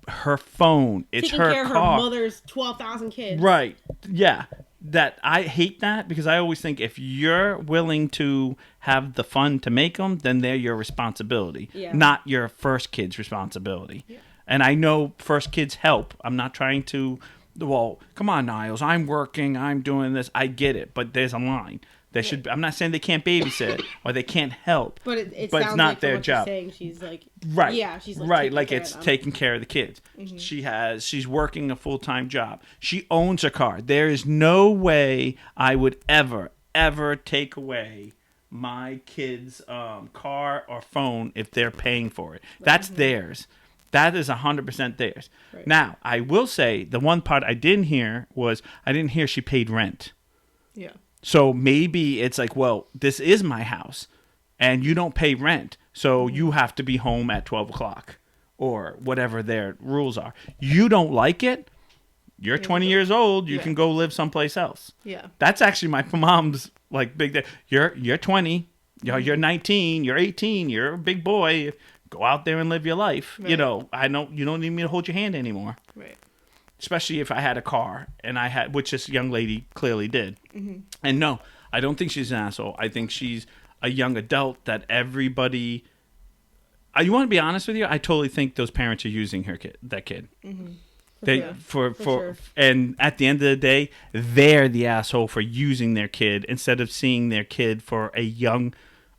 Her phone, it's taking her care car. of her mother's 12,000 kids. Right. Yeah. That I hate that because I always think if you're willing to have the fun to make them, then they're your responsibility, not your first kid's responsibility. Yeah. And I know first kids help. I'm not trying to, well, come on, Niles, I'm working, I'm doing this. I get it, but there's a line. They should. I'm not saying they can't babysit or they can't help, but it but sounds it's not like their what job. You're saying she's like, right, yeah, she's like right, like it's taking care of the kids. Mm-hmm. She's working a full-time job. She owns a car. There is no way I would ever take away my kids' car or phone if they're paying for it. That's theirs. That is 100% theirs. Right. Now, I will say the one part I didn't hear she paid rent. Yeah. So maybe it's like, well, this is my house, and you don't pay rent, so you have to be home at 12 o'clock or whatever their rules are. You don't like it? You're 20 years old. You can go live someplace else. Yeah. That's actually my mom's like big day. You're 20. You're 19. You're 18. You're a big boy. Go out there and live your life. Right. You don't need me to hold your hand anymore. Right. Especially if I had a car, and which this young lady clearly did. Mm-hmm. And no, I don't think she's an asshole. I think she's a young adult that everybody. You want to be honest with you? I totally think those parents are using that kid. Mm-hmm. For sure. And at the end of the day, they're the asshole for using their kid instead of seeing their kid for a young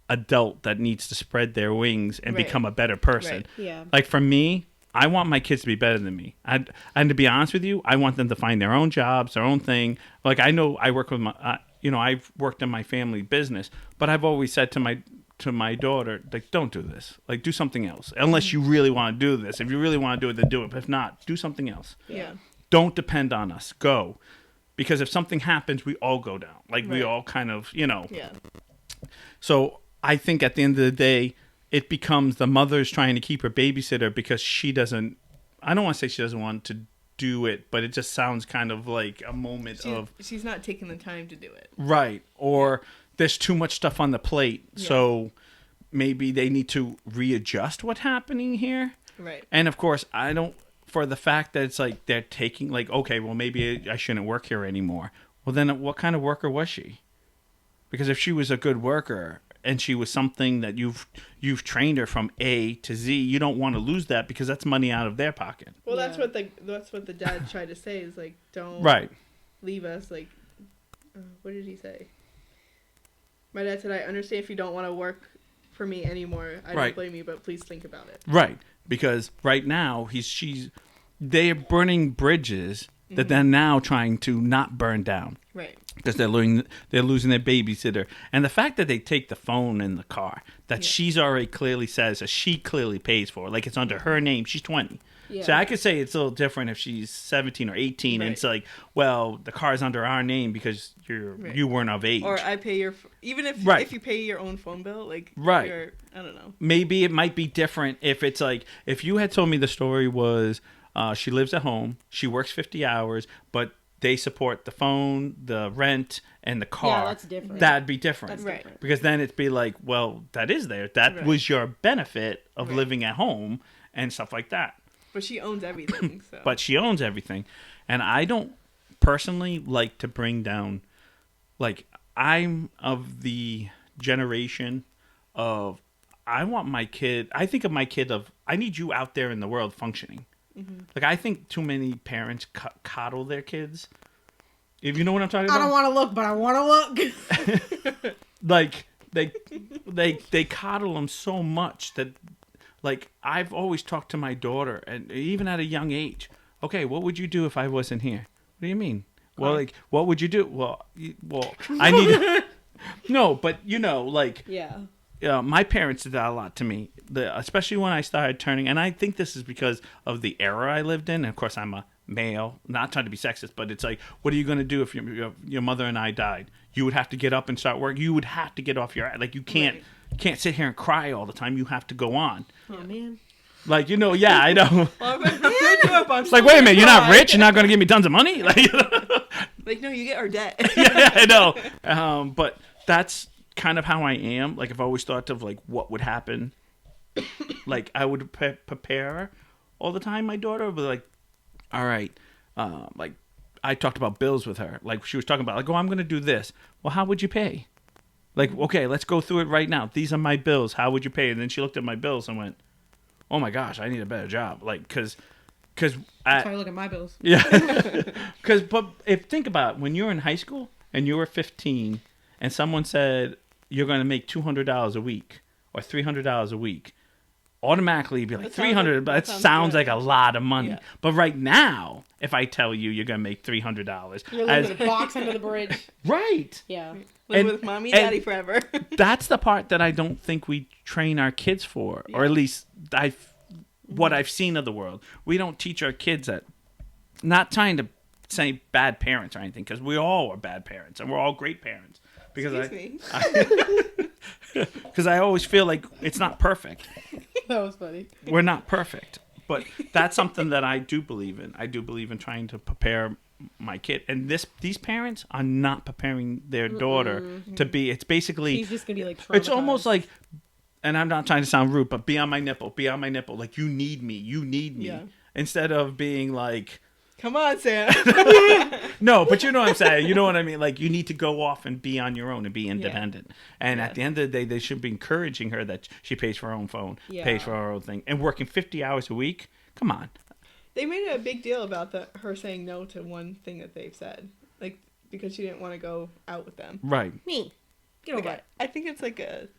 adult that needs to spread their wings and become a better person. Right. Yeah. Like for me, I want my kids to be better than me. And to be honest with you, I want them to find their own jobs, their own thing. Like I know I work with I've worked in my family business, but I've always said to my daughter, like, don't do this. Like, do something else. Unless you really want to do this. If you really want to do it, then do it. But if not, do something else. Yeah. Don't depend on us. Go. Because if something happens, we all go down. Like, we all kind of, Yeah. So I think at the end of the day, it becomes the mother's trying to keep her babysitter because she doesn't, I don't want to say she doesn't want to do it, but it just sounds kind of like a moment she's not taking the time to do it. Right. Or there's too much stuff on the plate. Yeah. So maybe they need to readjust what's happening here. Right. And of course, for the fact that it's like they're taking like, okay, well, maybe I shouldn't work here anymore. Well, then what kind of worker was she? Because if she was a good worker and she was something that you've trained her from A to Z, you don't want to lose that because that's money out of their pocket. Well, that's what the dad tried to say is like, don't leave us. Like, what did he say? My dad said, I understand if you don't want to work for me anymore. I don't blame you, but please think about it. Right. Because right now they're burning bridges that they're now trying to not burn down. Right. Because they're losing their babysitter. And the fact that they take the phone in the car, that she's already clearly says that she clearly pays for, like it's under her name, she's 20. Yeah. So I could say it's a little different if she's 17 or 18 and it's like, well, the car's under our name because you weren't of age. Or I pay your, even if you pay your own phone bill, like, I don't know. Maybe it might be different if it's like, if you had told me the story was, she lives at home, she works 50 hours, but they support the phone, the rent, and the car. Yeah, that's different. That'd be different. That's different. Because then it'd be like, well, that is there. That was your benefit of living at home and stuff like that. But she owns everything. So. But she owns everything. And I don't personally like to bring down, like, I'm of the generation of, I want my kid, I think of my kid of, I need you out there in the world functioning. Mm-hmm. Like, I think too many parents coddle their kids. If you know what I'm talking I about. don't want to look, but I want to look. Like they coddle them so much that, like, I've always talked to my daughter, and even at a young age. Okay, what would you do if I wasn't here? What do you mean? Well, like, what would you do? Well, I need. No, but like. Yeah. My parents did that a lot to me, especially when I started turning. And I think this is because of the era I lived in. And of course, I'm a male. Not trying to be sexist, but it's like, what are you going to do if your mother and I died? You would have to get up and start work. You would have to get off your like. You can't sit here and cry all the time. You have to go on. Oh man. Like, yeah, I know. Well, it's like, wait a minute, you're not rich. You're not going to give me tons of money. Like, no, you get our debt. Yeah, I know. But that's kind of how I am. Like, I've always thought of like what would happen. Like, I would prepare her all the time. My daughter would be like, all right, like I talked about bills with her. Like, she was talking about like, oh, I'm going to do this. Well, how would you pay? Like, okay, let's go through it right now. These are my bills. How would you pay? And then she looked at my bills and went, oh my gosh, I need a better job. Like, because That's why I look at my bills. yeah, but think about it, when you were in high school and you were 15 and someone said you're going to make $200 a week or $300 a week, automatically you'd be like, 300, that sounds like a lot of money. Yeah. But right now, if I tell you you're going to make $300, You're living in a box under the bridge. right. Yeah. Live with mommy, daddy forever. That's the part that I don't think we train our kids for, or at least what I've seen of the world. We don't teach our kids that. Not trying to say bad parents or anything, because we all are bad parents and we're all great parents. Because because I always feel like it's not perfect. That was funny. We're not perfect, but that's something that I do believe in. I do believe in trying to prepare my kid, and these parents are not preparing their daughter to be. It's basically He's just gonna be like. it's almost like, and I'm not trying to sound rude, but be on my nipple, like you need me, Yeah. instead of being like, come on, Santa. no, but you know what I'm saying. You know what I mean? Like, you need to go off and be on your own and be independent. And at the end of the day, they should be encouraging her that she pays for her own phone, pays for her own thing, and working 50 hours a week. Come on. They made a big deal about her saying no to one thing that they've said, like, because she didn't want to go out with them. Right. Me. Get over it. I think it's like a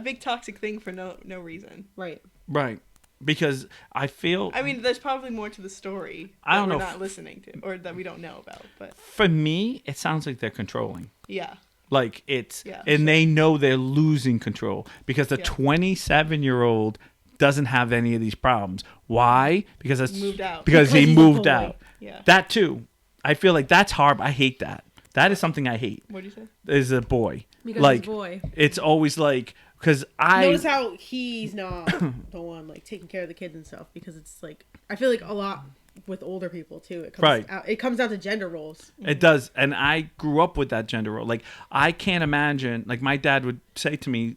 big toxic thing for no reason. Right. Right. Because I feel. I mean, there's probably more to the story I don't that know we're not listening to, or that we don't know about. But for me, it sounds like they're controlling. yeah. Like, it's. Yeah, and sure. they know they're losing control because the 27-year-old doesn't have any of these problems. Why? Because it's Moved out. Because he he's a moved boy. out. Yeah. That too. I feel like that's hard. I hate that. That is something I hate. What'd you say? Is a boy. Because like, he's a boy. it's always like, because I Notice how he's not the one like taking care of the kids and stuff, because it's like I feel like a lot with older people too. It comes out, it comes down to gender roles. It does, and I grew up with that gender role. Like, I can't imagine. Like, my dad would say to me,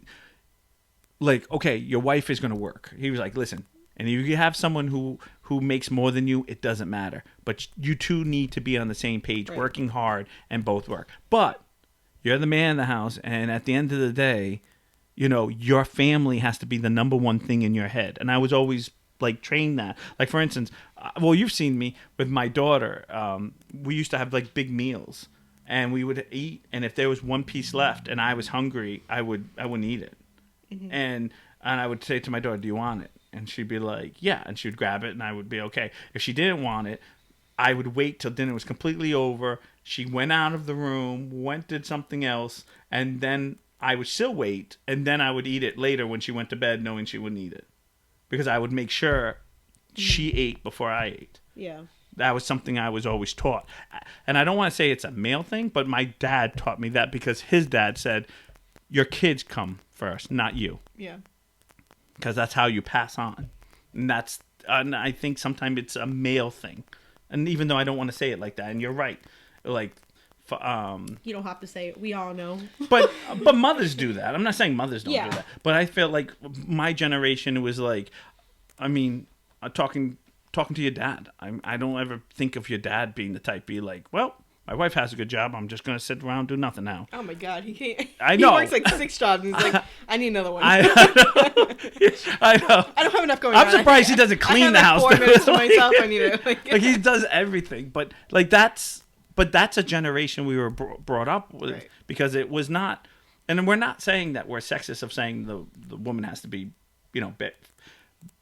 like, okay, your wife is going to work. He was like, listen, and if you have someone who makes more than you, it doesn't matter. But you two need to be on the same page, working hard, and both work. But you're the man in the house, and at the end of the day, you know, your family has to be the number one thing in your head. And I was always like trained that. Like, for instance, well, you've seen me with my daughter. We used to have like big meals, and we would eat. And if there was one piece left, and I was hungry, I wouldn't eat it. Mm-hmm. And I would say to my daughter, "Do you want it?" And she'd be like, "Yeah." And she would grab it, and I would be okay. If she didn't want it, I would wait till dinner was completely over. She went out of the room, did something else, and then I would still wait, and then I would eat it later when she went to bed, knowing she wouldn't eat it. Because I would make sure she ate before I ate. Yeah. That was something I was always taught. And I don't want to say it's a male thing, but my dad taught me that because his dad said, your kids come first, not you. Yeah. Because that's how you pass on. And I think sometimes it's a male thing. And even though I don't want to say it like that, and you're right, like, you don't have to say it. We all know. but mothers do that. I'm not saying mothers don't do that. But I feel like my generation was like, I mean, talking to your dad. I don't ever think of your dad being the type be like, well, my wife has a good job. I'm just going to sit around and do nothing now. Oh my God, he can't. I know. He works like 6 jobs and he's like, I need another one. I know. I don't have enough going I'm on. surprised he doesn't clean the house. I have like 4 minutes to myself. I need it. Like, he does everything. But like, that's but that's a generation we were brought up with, Right. because it was not, and we're not saying that we're sexist of saying the woman has to be,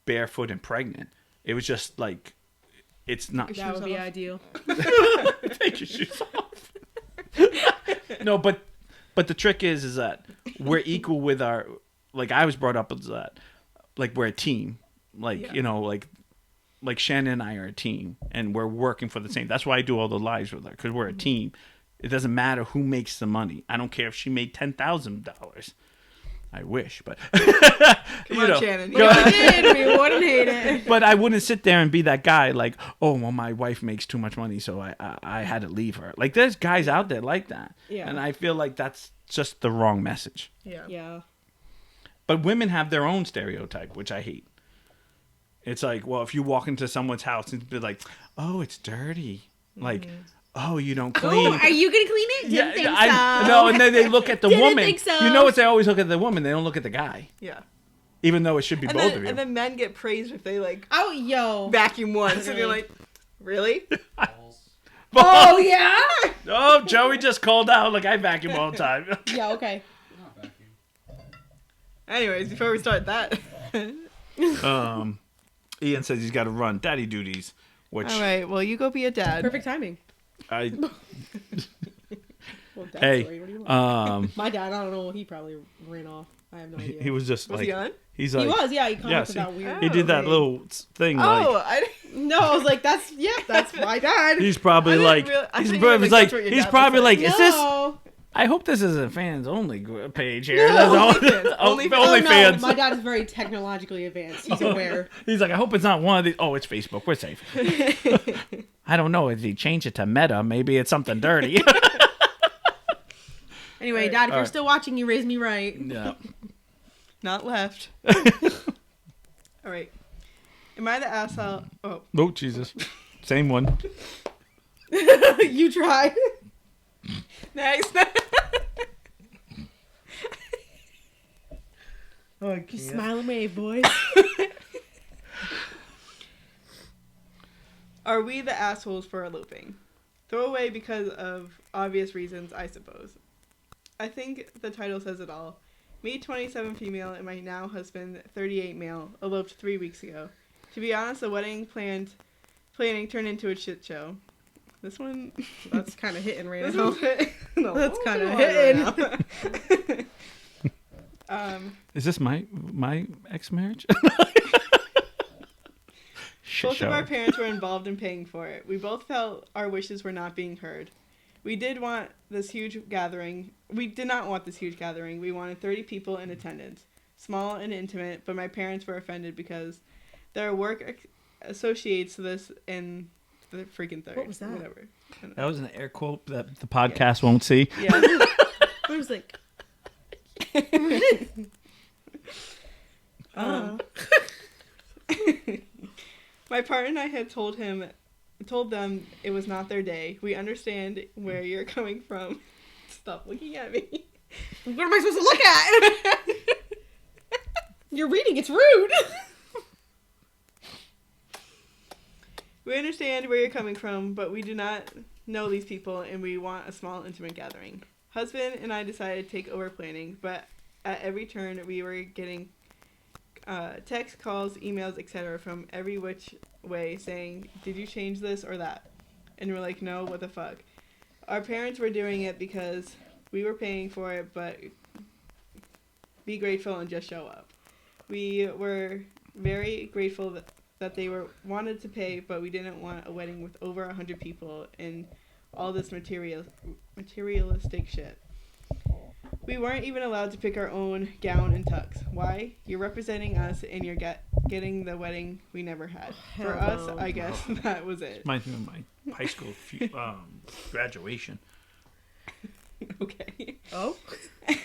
barefoot and pregnant. It was just like, it's not. That would be ideal. Take your shoes off. No, but the trick is that we're equal with our, like I was brought up as that, like we're a team, like like Shannon and I are a team, and we're working for the same. That's why I do all the lives with her, because we're a team. It doesn't matter who makes the money. I don't care if she made $10,000. I wish, but Come on, Shannon. We wouldn't hate it. But I wouldn't sit there and be that guy like, oh, well, my wife makes too much money, so I had to leave her. Like, there's guys out there like that. Yeah. And I feel like that's just the wrong message. Yeah. But women have their own stereotype, which I hate. It's like, well, if you walk into someone's house and be like, oh, it's dirty. Like, oh, you don't clean. Oh, are you going to clean it? Didn't think so. No, and then they look at the Didn't woman. think so. You know what? They always look at the woman. They don't look at the guy. Yeah. Even though it should be And both then, of you. and then men get praised if they like Oh, yo. vacuum once, and you're like, really? Oh, yeah? Oh, Joey just called out. Like, I vacuum all the time. Yeah, okay. Anyways, before we start that. Ian says he's got to run daddy duties, which All right, well, you go be a dad. Perfect timing. I Well, Dad's hey sorry, what do you want? um My dad, I don't know. He probably ran off. I have no idea. he was just Was like he on? he's He like was, yeah. He commented see, that weird. he did that okay. little thing Oh, like I didn't. No, I was like, that's my dad. he's probably I didn't like real- I he's didn't probably realize like that's what your he's dad probably was like saying. is this No. I hope this isn't fans only page here. No, That's OnlyFans. only Oh, no, fans. my dad is very technologically advanced. He's aware. He's like, I hope it's not one of these. Oh, it's Facebook. We're safe. I don't know if he changed it to Meta. Maybe it's something dirty. Anyway, Dad, if you're Alright. still watching, you raised me right. Yeah. Not left. All right. Am I the asshole? Oh, Oh Jesus. Same one. You try. next. Oh, You smile and wave, boys. Are we the assholes for eloping? Throwaway because of obvious reasons, I suppose. I think the title says it all. Me, 27 female, and my now husband, 38 male, eloped 3 weeks ago. To be honest, the wedding planning turned into a shit show. This one, That's kind of hitting right this now. one's hitting a That's little kinda bit hitting. right now. Is this my ex-marriage? Shit Both show. of our parents were involved in paying for it. We both felt our wishes were not being heard. We did want this huge gathering. We did not want this huge gathering. We wanted 30 people in attendance. Small and intimate, but my parents were offended because their work associates this in the freaking third. What was that? Whatever. That was an air quote that the podcast won't see. Yeah. I was like, My partner and I had told them it was not their day. We understand where you're coming from. Stop looking at me. what am I supposed to look at? You're reading. It's rude. We understand where you're coming from, but we do not know these people and we want a small, intimate gathering. Husband and I decided to take over planning, but at every turn we were getting texts, calls, emails, etc. from every which way saying, did you change this or that? And we're like, no, what the fuck? Our parents were doing it because we were paying for it, but be grateful and just show up. We were very grateful that they wanted to pay, but we didn't want a wedding with over 100 people and all this materialistic shit. We weren't even allowed to pick our own gown and tux. Why? You're representing us and you're getting the wedding we never had. For Hell us, no. I guess that was it. Reminds me of my high school graduation. Okay. Oh,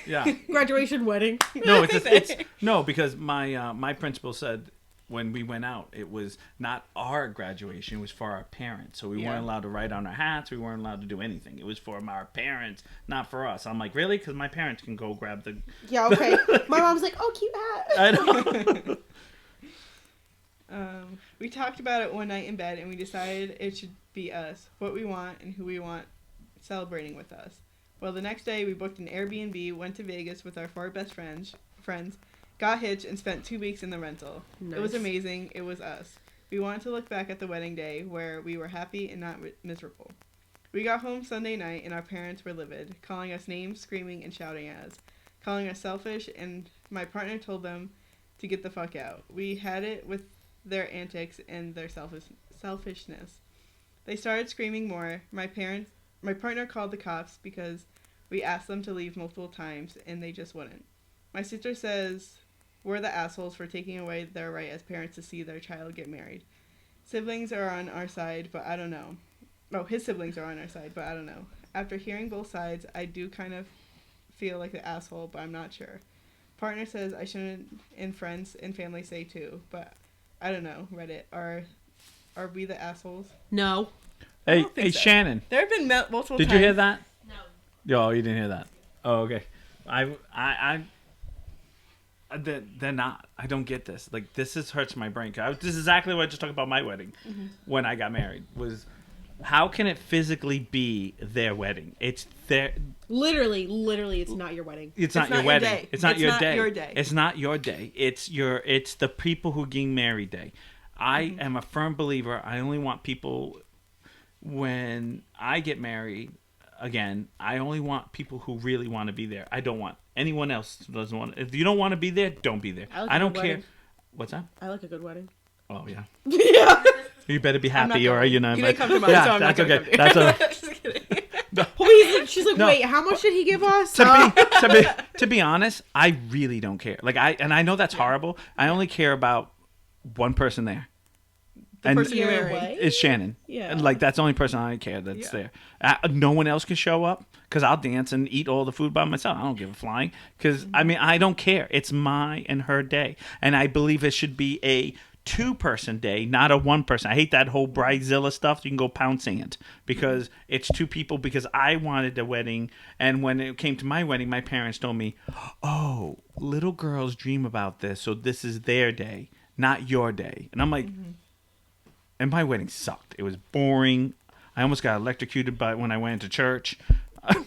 Yeah. graduation wedding. No, it's no, because my principal said when we went out, it was not our graduation, it was for our parents. So we Yeah. weren't allowed to write on our hats, we weren't allowed to do anything. It was for our parents, not for us. I'm like, really? Because my parents can go grab the. Yeah, okay. My mom's like, oh, cute hat. I know. We talked about it one night in bed and we decided it should be us, what we want and who we want celebrating with us. Well, the next day we booked an Airbnb, went to Vegas with our 4 best friends, got hitched, and spent 2 weeks in the rental. Nice. It was amazing. It was us. We wanted to look back at the wedding day where we were happy and not miserable. We got home Sunday night and our parents were livid, calling us names, screaming, and shouting at us, calling us selfish, and my partner told them to get the fuck out. We had it with their antics and their selfishness. They started screaming more. My partner called the cops because we asked them to leave multiple times and they just wouldn't. My sister says we're the assholes for taking away their right as parents to see their child get married. Siblings are on our side, but I don't know. Oh, his siblings are on our side, but I don't know. After hearing both sides, I do kind of feel like the asshole, but I'm not sure. Partner says I shouldn't, and friends and family say too, but I don't know. Reddit, are we the assholes? No. Hey, don't think so. Shannon. There have been multiple Did times. you hear that? No. Oh, you didn't hear that. Oh, okay. They're not. I don't get this. Like, this hurts my brain. This is exactly what I just talked about my wedding when I got married. Was how can it physically be their wedding? It's their. Literally, it's not your wedding. It's not your your wedding. day. It's not It's your not day. your day. It's not your day. It's the people who getting married day. I am a firm believer. I only want people when I get married. Again, I only want people who really want to be there. I don't want anyone else who doesn't want. If you don't want to be there, don't be there. I don't care. Wedding. What's that? I like a good wedding. Oh yeah. Yeah. You better be I'm not happy, or going. you know. You didn't come to mine, yeah, so I'm not that's gonna okay. come to yours. That's Just kidding. She's like, No. wait, how much did he give us? to be honest, I really don't care. Like I know that's horrible. I only care about one person there. The person you're Your marrying. way? Is Shannon. Yeah. And, like, that's the only person I care that's Yeah. there. No one else can show up because I'll dance and eat all the food by myself. I don't give a flying because, I mean, I don't care. It's my and her day. And I believe it should be a 2-person day, not a 1-person. I hate that whole bridezilla stuff. You can go pound sand because it's 2 people because I wanted a wedding. And when it came to my wedding, my parents told me, oh, little girls dream about this. So this is their day, not your day. And I'm like... And my wedding sucked. It was boring. I almost got electrocuted by when I went into church. Should have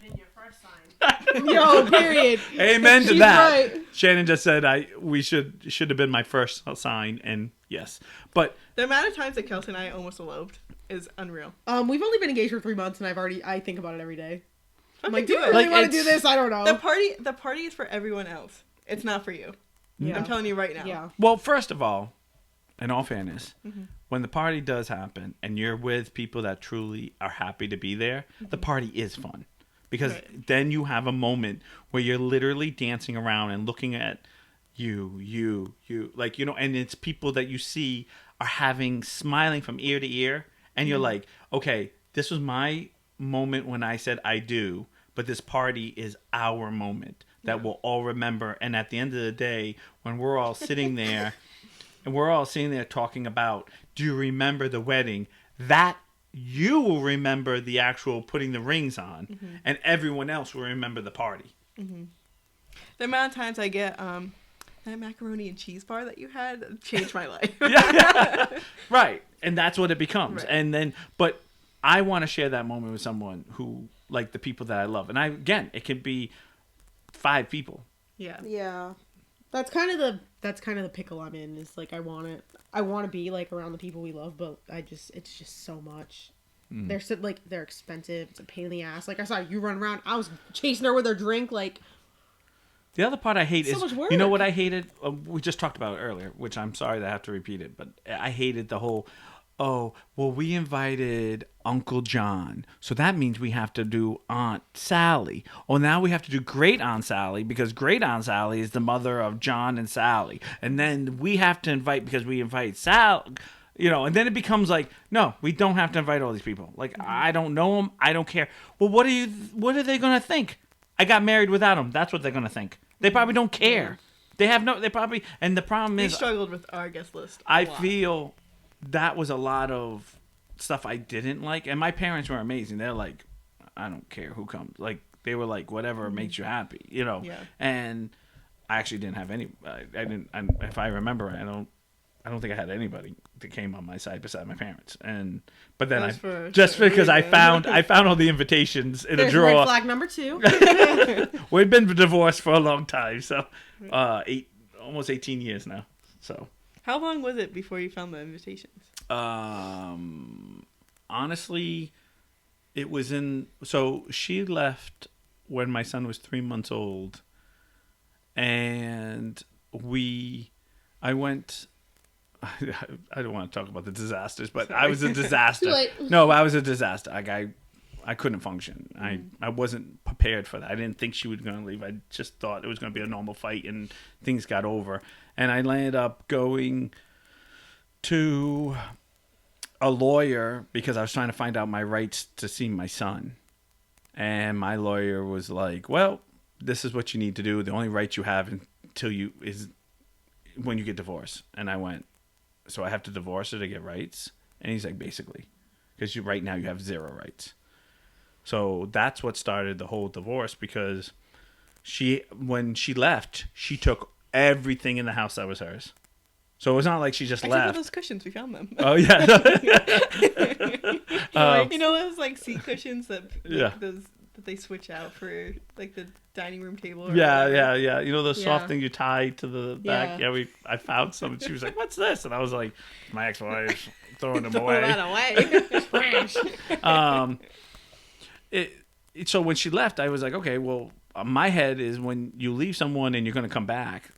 been your first sign. Yo, period. Amen to She's that. right. Shannon just said we should have been my first sign, and yes, but The amount of times that Kelsey and I almost eloped is unreal. We've only been engaged for 3 months, and I think about it every day. I'm like, do do I it. really Like, want to it's- do this? I don't know. The party is for everyone else. It's not for you. Yeah. I'm telling you right now. Yeah. well, first of all, in all fairness, when the party does happen and you're with people that truly are happy to be there, the party is fun because Right. then you have a moment where you're literally dancing around and looking at you, like, you know, and it's people that you see are smiling from ear to ear, and you're like, okay, this was my moment when I said I do, but this party is our moment that we'll all remember. And at the end of the day, when we're all sitting there and we're all sitting there talking about, do you remember the wedding? That you will remember the actual putting the rings on, and everyone else will remember the party. The amount of times I get that macaroni and cheese bar that you had changed my life. Right. And that's what it becomes. Right. And then, but I want to share that moment with someone who, like, the people that I love. And again, it could be 5 people. Yeah. Yeah. That's kind of the pickle I'm in. Is like I want to be like around the people we love, but it's just so much. They're expensive. It's a pain in the ass. Like I saw you run around. I was chasing her with her drink. Like The other part I hate So is, much work. you know what I hated? We just talked about it earlier, which I'm sorry that I have to repeat it, but I hated the whole, oh, well, we invited Uncle John, so that means we have to do Aunt Sally. Oh, now we have to do Great Aunt Sally because Great Aunt Sally is the mother of John and Sally. And then we have to invite, because we invite Sally, you know, and then it becomes like, no, we don't have to invite all these people. Like, I don't know them. I don't care. Well, what are they going to think? I got married without them. That's what they're going to think. They probably don't care. They probably, and the problem We is, struggled with our guest list. a I lot. feel that was a lot of stuff I didn't like. And my parents were amazing. They're like, I don't care who comes. Like, they were like, whatever makes you happy, you know? Yeah. And I actually didn't have any, I didn't, if I remember, I don't think I had anybody that came on my side beside my parents. But then That's for just certain because reason. I found all the invitations in There's a drawer. red flag number 2. We've been divorced for a long time, so almost 18 years now. So How long was it before you found the invitations? honestly, it was so she left when my son was 3 months old, and I went. I don't want to talk about the disasters, but I was a disaster. Too late. No, I was a disaster. I couldn't function. I wasn't prepared for that. I didn't think she was going to leave. I just thought it was going to be a normal fight, and things got over. And I ended up going to a lawyer because I was trying to find out my rights to see my son. And my lawyer was like, well, this is what you need to do. The only right you have is when you get divorced. And I went, so I have to divorce her to get rights? And he's like, basically. Because right now you have 0 rights. So that's what started the whole divorce, because when she left, she took everything in the house that was hers. So it was not like she just Except for left. those cushions, we found them. Oh, yeah. You know those like seat cushions that Yeah. those that they switch out for like the dining room table? Or Yeah, whatever? yeah. You know those soft Yeah. things you tie to the back? Yeah. Yeah, I found some, and she was like, what's this? And I was like, my ex-wife throwing them Throw away. that away. Trash. So when she left, I was like, okay, well, my head is when you leave someone and you're going to come back,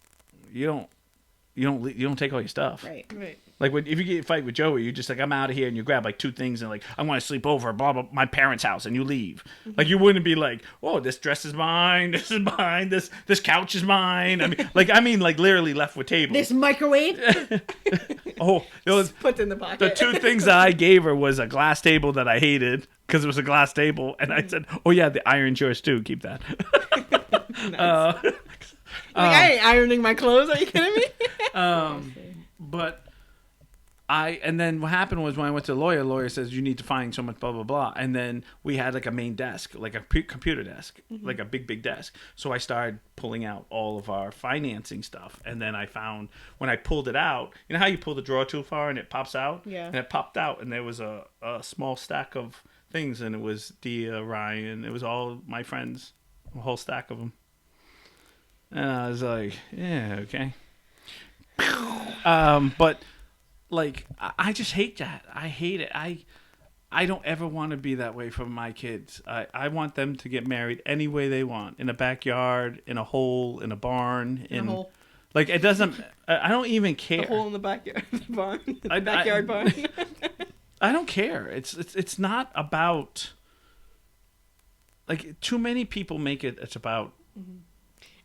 you don't take all your stuff. Right. Right. Like if you get a fight with Joey, you're just like, I'm out of here, and you grab like 2 things and like, I want to sleep over, blah blah, my parents' house, and you leave. Like you wouldn't be like, oh, this dress is mine, this is mine, this couch is mine. I mean, like literally left with tables. This microwave. Oh, it was Put in the pocket. the 2 things that I gave her was a glass table that I hated because it was a glass table, and I said, oh yeah, the iron's yours too, keep that. Nice. I ain't ironing my clothes. Are you kidding me? But and then what happened was when I went to the lawyer says you need to find so much blah blah blah, and then we had like a main desk, like a computer desk, like a big desk. So I started pulling out all of our financing stuff, and then I found when I pulled it out, you know how you pull the drawer too far and it pops out, Yeah. and it popped out, and there was a small stack of things, and it was Dia, Ryan, it was all my friends, a whole stack of them, and I was like, yeah, okay. But like I just hate that. I hate it. I don't ever want to be that way for my kids. I want them to get married any way they want, in a backyard, in a hole, in a barn, In a hole. Like it doesn't. I don't even care. The hole in the backyard barn. The I- backyard barn. I don't care. It's not about. Like too many people make it. It's about.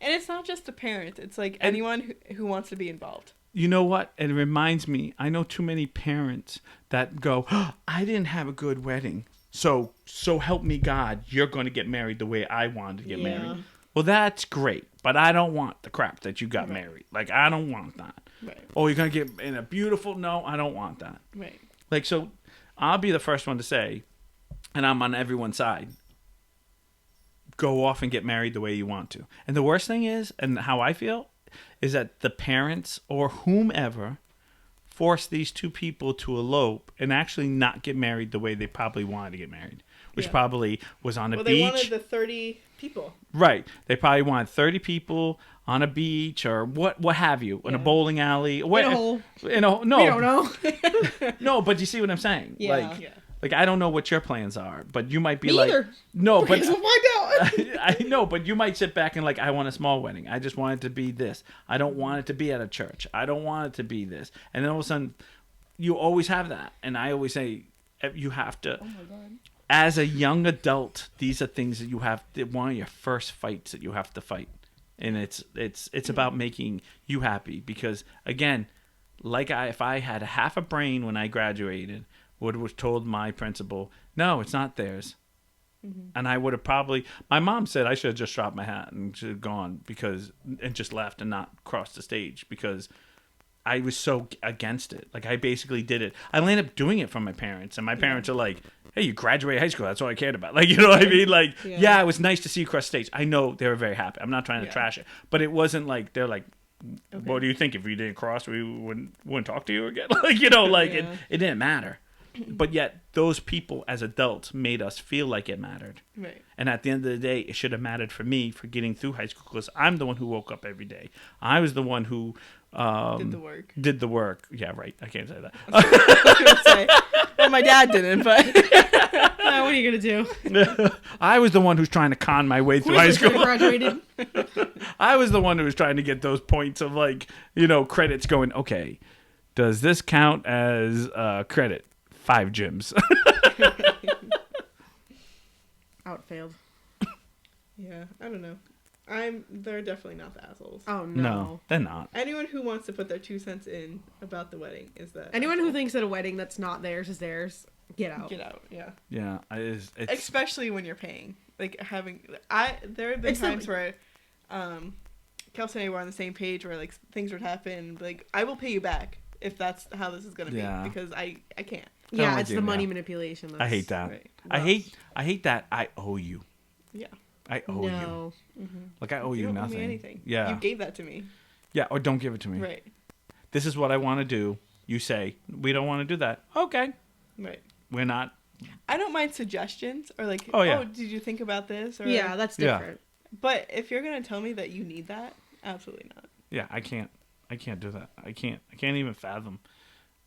And it's not just a parent. It's like anyone who wants to be involved. You know what? It reminds me, I know too many parents that go, oh, I didn't have a good wedding. So help me God, you're going to get married the way I wanted to get Yeah. married. Well, that's great, but I don't want the crap that you got married. Like, I don't want that. Right. Oh, you're going to get in a beautiful, no, I don't want that. Right. Like, so I'll be the first one to say, and I'm on everyone's side, go off and get married the way you want to. And the worst thing is, and how I feel, is that the parents or whomever force these 2 people to elope and actually not get married the way they probably wanted to get married, which Yeah. probably was on a Well, beach. they wanted the 30 people. Right. They probably wanted 30 people on a beach or what have you, in a Yeah. bowling alley. In a hole. No. We don't know. No, but you see what I'm saying? Yeah. Yeah. Like I don't know what your plans are, but you might be Me like, either. no, but Okay, so find out. I know, but you might sit back and like, I want a small wedding. I just want it to be this. I don't want it to be at a church. I don't want it to be this. And then all of a sudden, you always have that. And I always say, you have to, Oh my God. as a young adult, these are things that you have, one of your first fights that you have to fight. And it's about making you happy. Because again, if I had half a brain when I graduated, would have told my principal, no, it's not theirs. And I would have probably, my mom said I should have just dropped my hat and should have gone and just left and not crossed the stage because I was so against it. Like I basically did it. I ended up doing it for my parents, and my parents are like, hey, you graduated high school. That's all I cared about. Like, you know what I mean? Like, yeah, it was nice to see you cross stage. I know they were very happy. I'm not trying to trash it, but it wasn't like, they're like, Okay. what do you think? If we didn't cross, we wouldn't talk to you again. Like, you know, like Yeah. it didn't matter. But yet those people as adults made us feel like it mattered. Right. And at the end of the day, it should have mattered for me for getting through high school because I'm the one who woke up every day. I was the one who Did the work. Did the work. Yeah, right. I can't say that. I was gonna say, well, my dad didn't, but What are you gonna do? I was the one who's trying to con my way through high Should have school. graduated. I was the one who was trying to get those points of like, you know, credits going, okay, does this count as credit? 5 gyms. Outfailed. yeah, I don't know. They're definitely not the assholes. Oh no. No, they're not. Anyone who wants to put their 2 cents in about the wedding is that Anyone who asshole. thinks that a wedding that's not theirs is theirs, get out. Get out, yeah. Yeah, it's Especially when you're paying. Like there have been It's the- times where Kelsey and I were on the same page where like things would happen, like I will pay you back if that's how this is gonna Yeah. be because I can't. Yeah, only it's do the money now. manipulation. I hate that. Right. I hate that I owe you. Yeah. I owe you. No. Like I owe you, don't owe nothing. me anything. Yeah. You gave that to me. Yeah, or don't give it to me. Right. This is what I want to do. You say, we don't want to do that. Okay. Right. We're not. I don't mind suggestions or like, Oh, yeah. did you think about this? Or, Yeah, that's Yeah. different. But if you're gonna tell me that you need that, absolutely not. Yeah, I can't do that. I can't even fathom.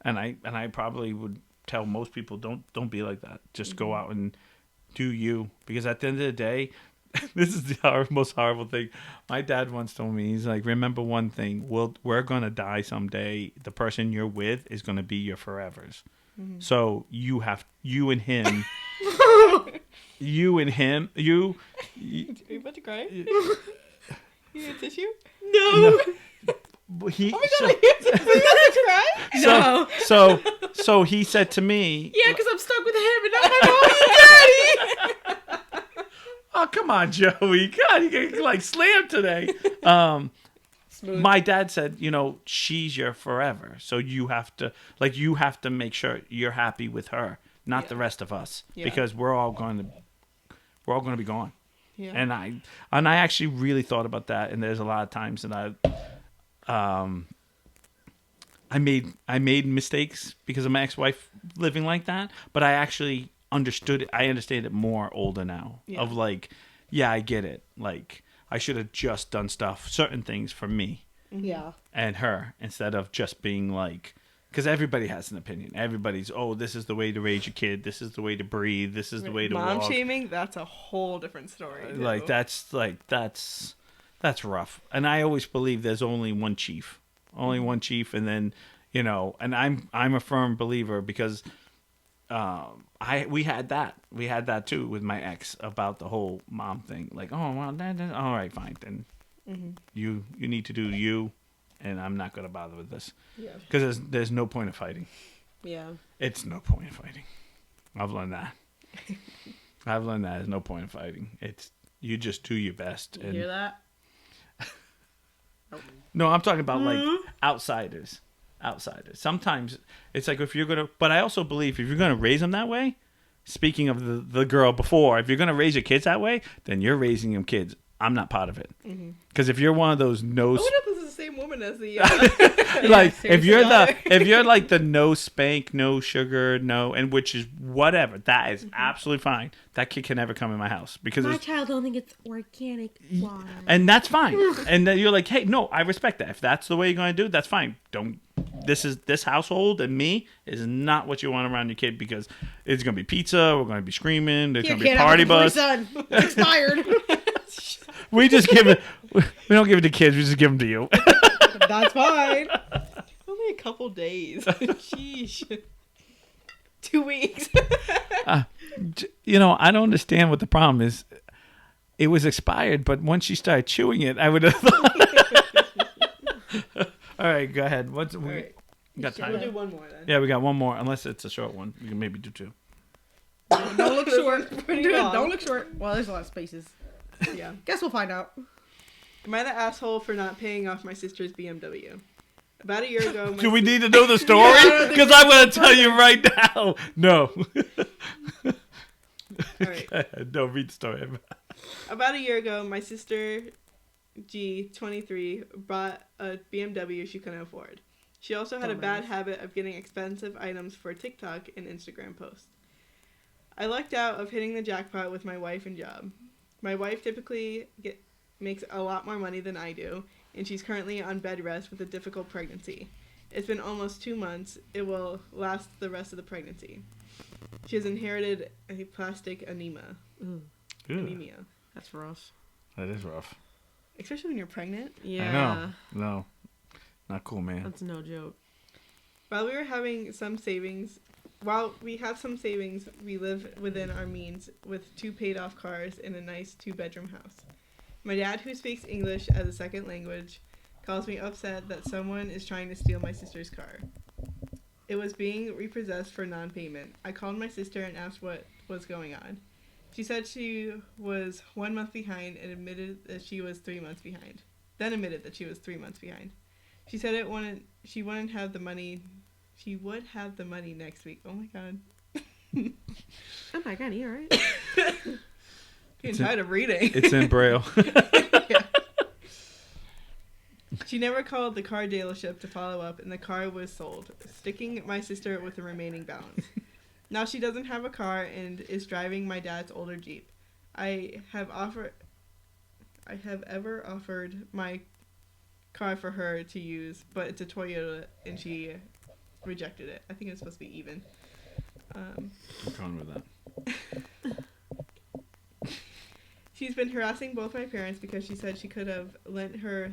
And I probably would tell most people don't be like that. Just go out and do you, because at the end of the day, this is the most horrible thing. My dad once told me, he's like, remember one thing, we're gonna die someday. The person you're with is gonna be your forevers. So you and him Are you about to cry? You need a tissue? No. he Oh my god, are you about to cry? so he said to me, Yeah, because I'm stuck with him and not my mom and daddy. oh, come on, Joey. God, you get like slammed today. Smooth. My dad said, you know, she's your forever. So you have to make sure you're happy with her, not Yeah. the rest of us, Yeah. because we're all going to be gone. Yeah. And I actually really thought about that. And there's a lot of times that I made mistakes because of my ex-wife living like that, but I actually understood it. I understand it more older now. Yeah. Of like, yeah, I get it. Like I should have just done certain things for me Yeah. and her instead of just being like, because everybody has an opinion. Everybody's, oh, this is the way to raise your kid. This is the way to breathe. This is the way to Mom walk. shaming, that's a whole different story. Like that's rough. And I always believe there's only one chief, and then and I'm a firm believer because we had that too with my ex about the whole mom thing. Like, oh well, all right, fine, then you need to do you, and I'm not gonna bother with this Yeah. because there's no point of fighting. Yeah. It's no point of fighting. I've learned that. There's no point in fighting. It's you just do your best. You And hear that? no, I'm talking about like outsiders. Sometimes it's like if you're gonna, but I also believe if you're gonna raise them that way. Speaking of the girl before, if you're gonna raise your kids that way, then you're raising them kids. I'm not part of it because if you're one of those I wonder if this is the same woman as the. like if you're seriously. like the no spank, no sugar, no, and which is whatever, that is absolutely fine. That kid can never come in my house because My it's, child don't think it's organic. Why? and that's fine. And then you're like, hey, no, I respect that. If that's the way you're going to do it, that's fine. Don't. This household and me is not what you want around your kid because it's going to be pizza. We're going to be screaming. There's going to be a party bus. Son. It's expired. We just give it. We don't give it to kids. We just give them to you. That's fine. Only a couple days. Sheesh. 2 weeks. I don't understand what the problem is. It was expired, but once she started chewing it, I would have thought. All right, go ahead. What's we Right. got We'll time? do one more then. Yeah, we got one more. Unless it's a short one, we can maybe do 2. Don't look short. Pretty long. Don't look short. Well, there's a lot of spaces. Yeah. Guess we'll find out. Am I the asshole for not paying off my sister's BMW? About a year ago. Do we need to know the story? Because I'm going to tell you right now. No. All right. Don't read the story. About a year ago, my sister G, 23, bought a BMW she couldn't afford. She also had a bad habit of getting expensive items for TikTok and Instagram posts. I lucked out of hitting the jackpot with my wife and job. My wife typically makes a lot more money than I do, and she's currently on bed rest with a difficult pregnancy. It's been almost 2 months. It will last the rest of the pregnancy. She has inherited a plastic anemia. Anemia. That's rough. That is rough. Especially when you're pregnant. Yeah. I know. No. Not cool, man. That's no joke. While we have some savings, we live within our means with 2 paid-off cars and a nice 2-bedroom house. My dad, who speaks English as a second language, calls me upset that someone is trying to steal my sister's car. It was being repossessed for non-payment. I called my sister and asked what was going on. She said she was 1 month behind and admitted that she was 3 months behind. Then admitted that she was 3 months behind. She said she wouldn't have the money. She would have the money next week. Oh my god. Oh my god, you alright? Getting tired of reading. It's in Braille. Yeah. She never called the car dealership to follow up, and the car was sold, sticking my sister with the remaining balance. Now she doesn't have a car and is driving my dad's older Jeep. I have ever offered my car for her to use, but it's a Toyota, and she rejected it. I think it's supposed to be even. I'm going with that. She's been harassing both my parents because she said she could have lent her.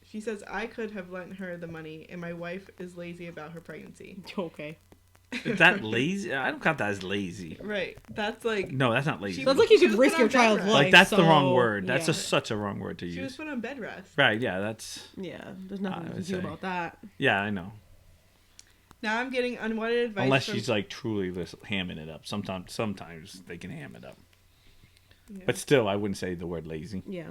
She says I could have lent her the money, and my wife is lazy about her pregnancy. Okay. Is that lazy? I don't count that as lazy. Right. That's like. No, that's not lazy. That's like you She could was risk put your on bed child's rest. life. Like, that's the wrong so, word. That's yeah. such a wrong word to She was use. put on bed rest. Right, yeah, that's... Yeah, there's nothing I you can would do say. about that. Yeah, I know. Now I'm getting unwanted advice. Unless from, she's, like, truly hamming it up. Sometimes they can ham it up. Yeah. But still, I wouldn't say the word lazy. Yeah.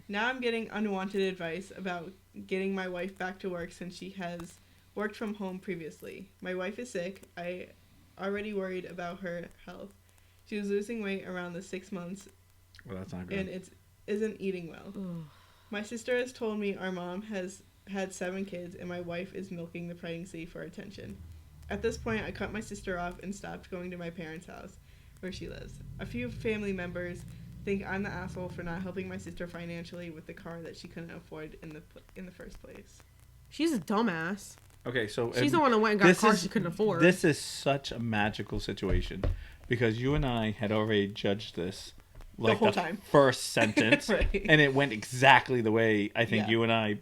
Now I'm getting unwanted advice about getting my wife back to work since she has worked from home previously. My wife is sick. I already worried about her health. She was losing weight around the 6 months Well, that's not good. and isn't eating well. Ugh. My sister has told me our mom has had 7 kids and my wife is milking the pregnancy for attention. At this point, I cut my sister off and stopped going to my parents' house where she lives. A few family members think I'm the asshole for not helping my sister financially with the car that she couldn't afford in the first place. She's a dumbass. Okay, so... She's the one that went and got a car she couldn't afford. This is such a magical situation. Because you and I had already judged this like whole time. First sentence. Right. And it went exactly the way I think Yeah. you and I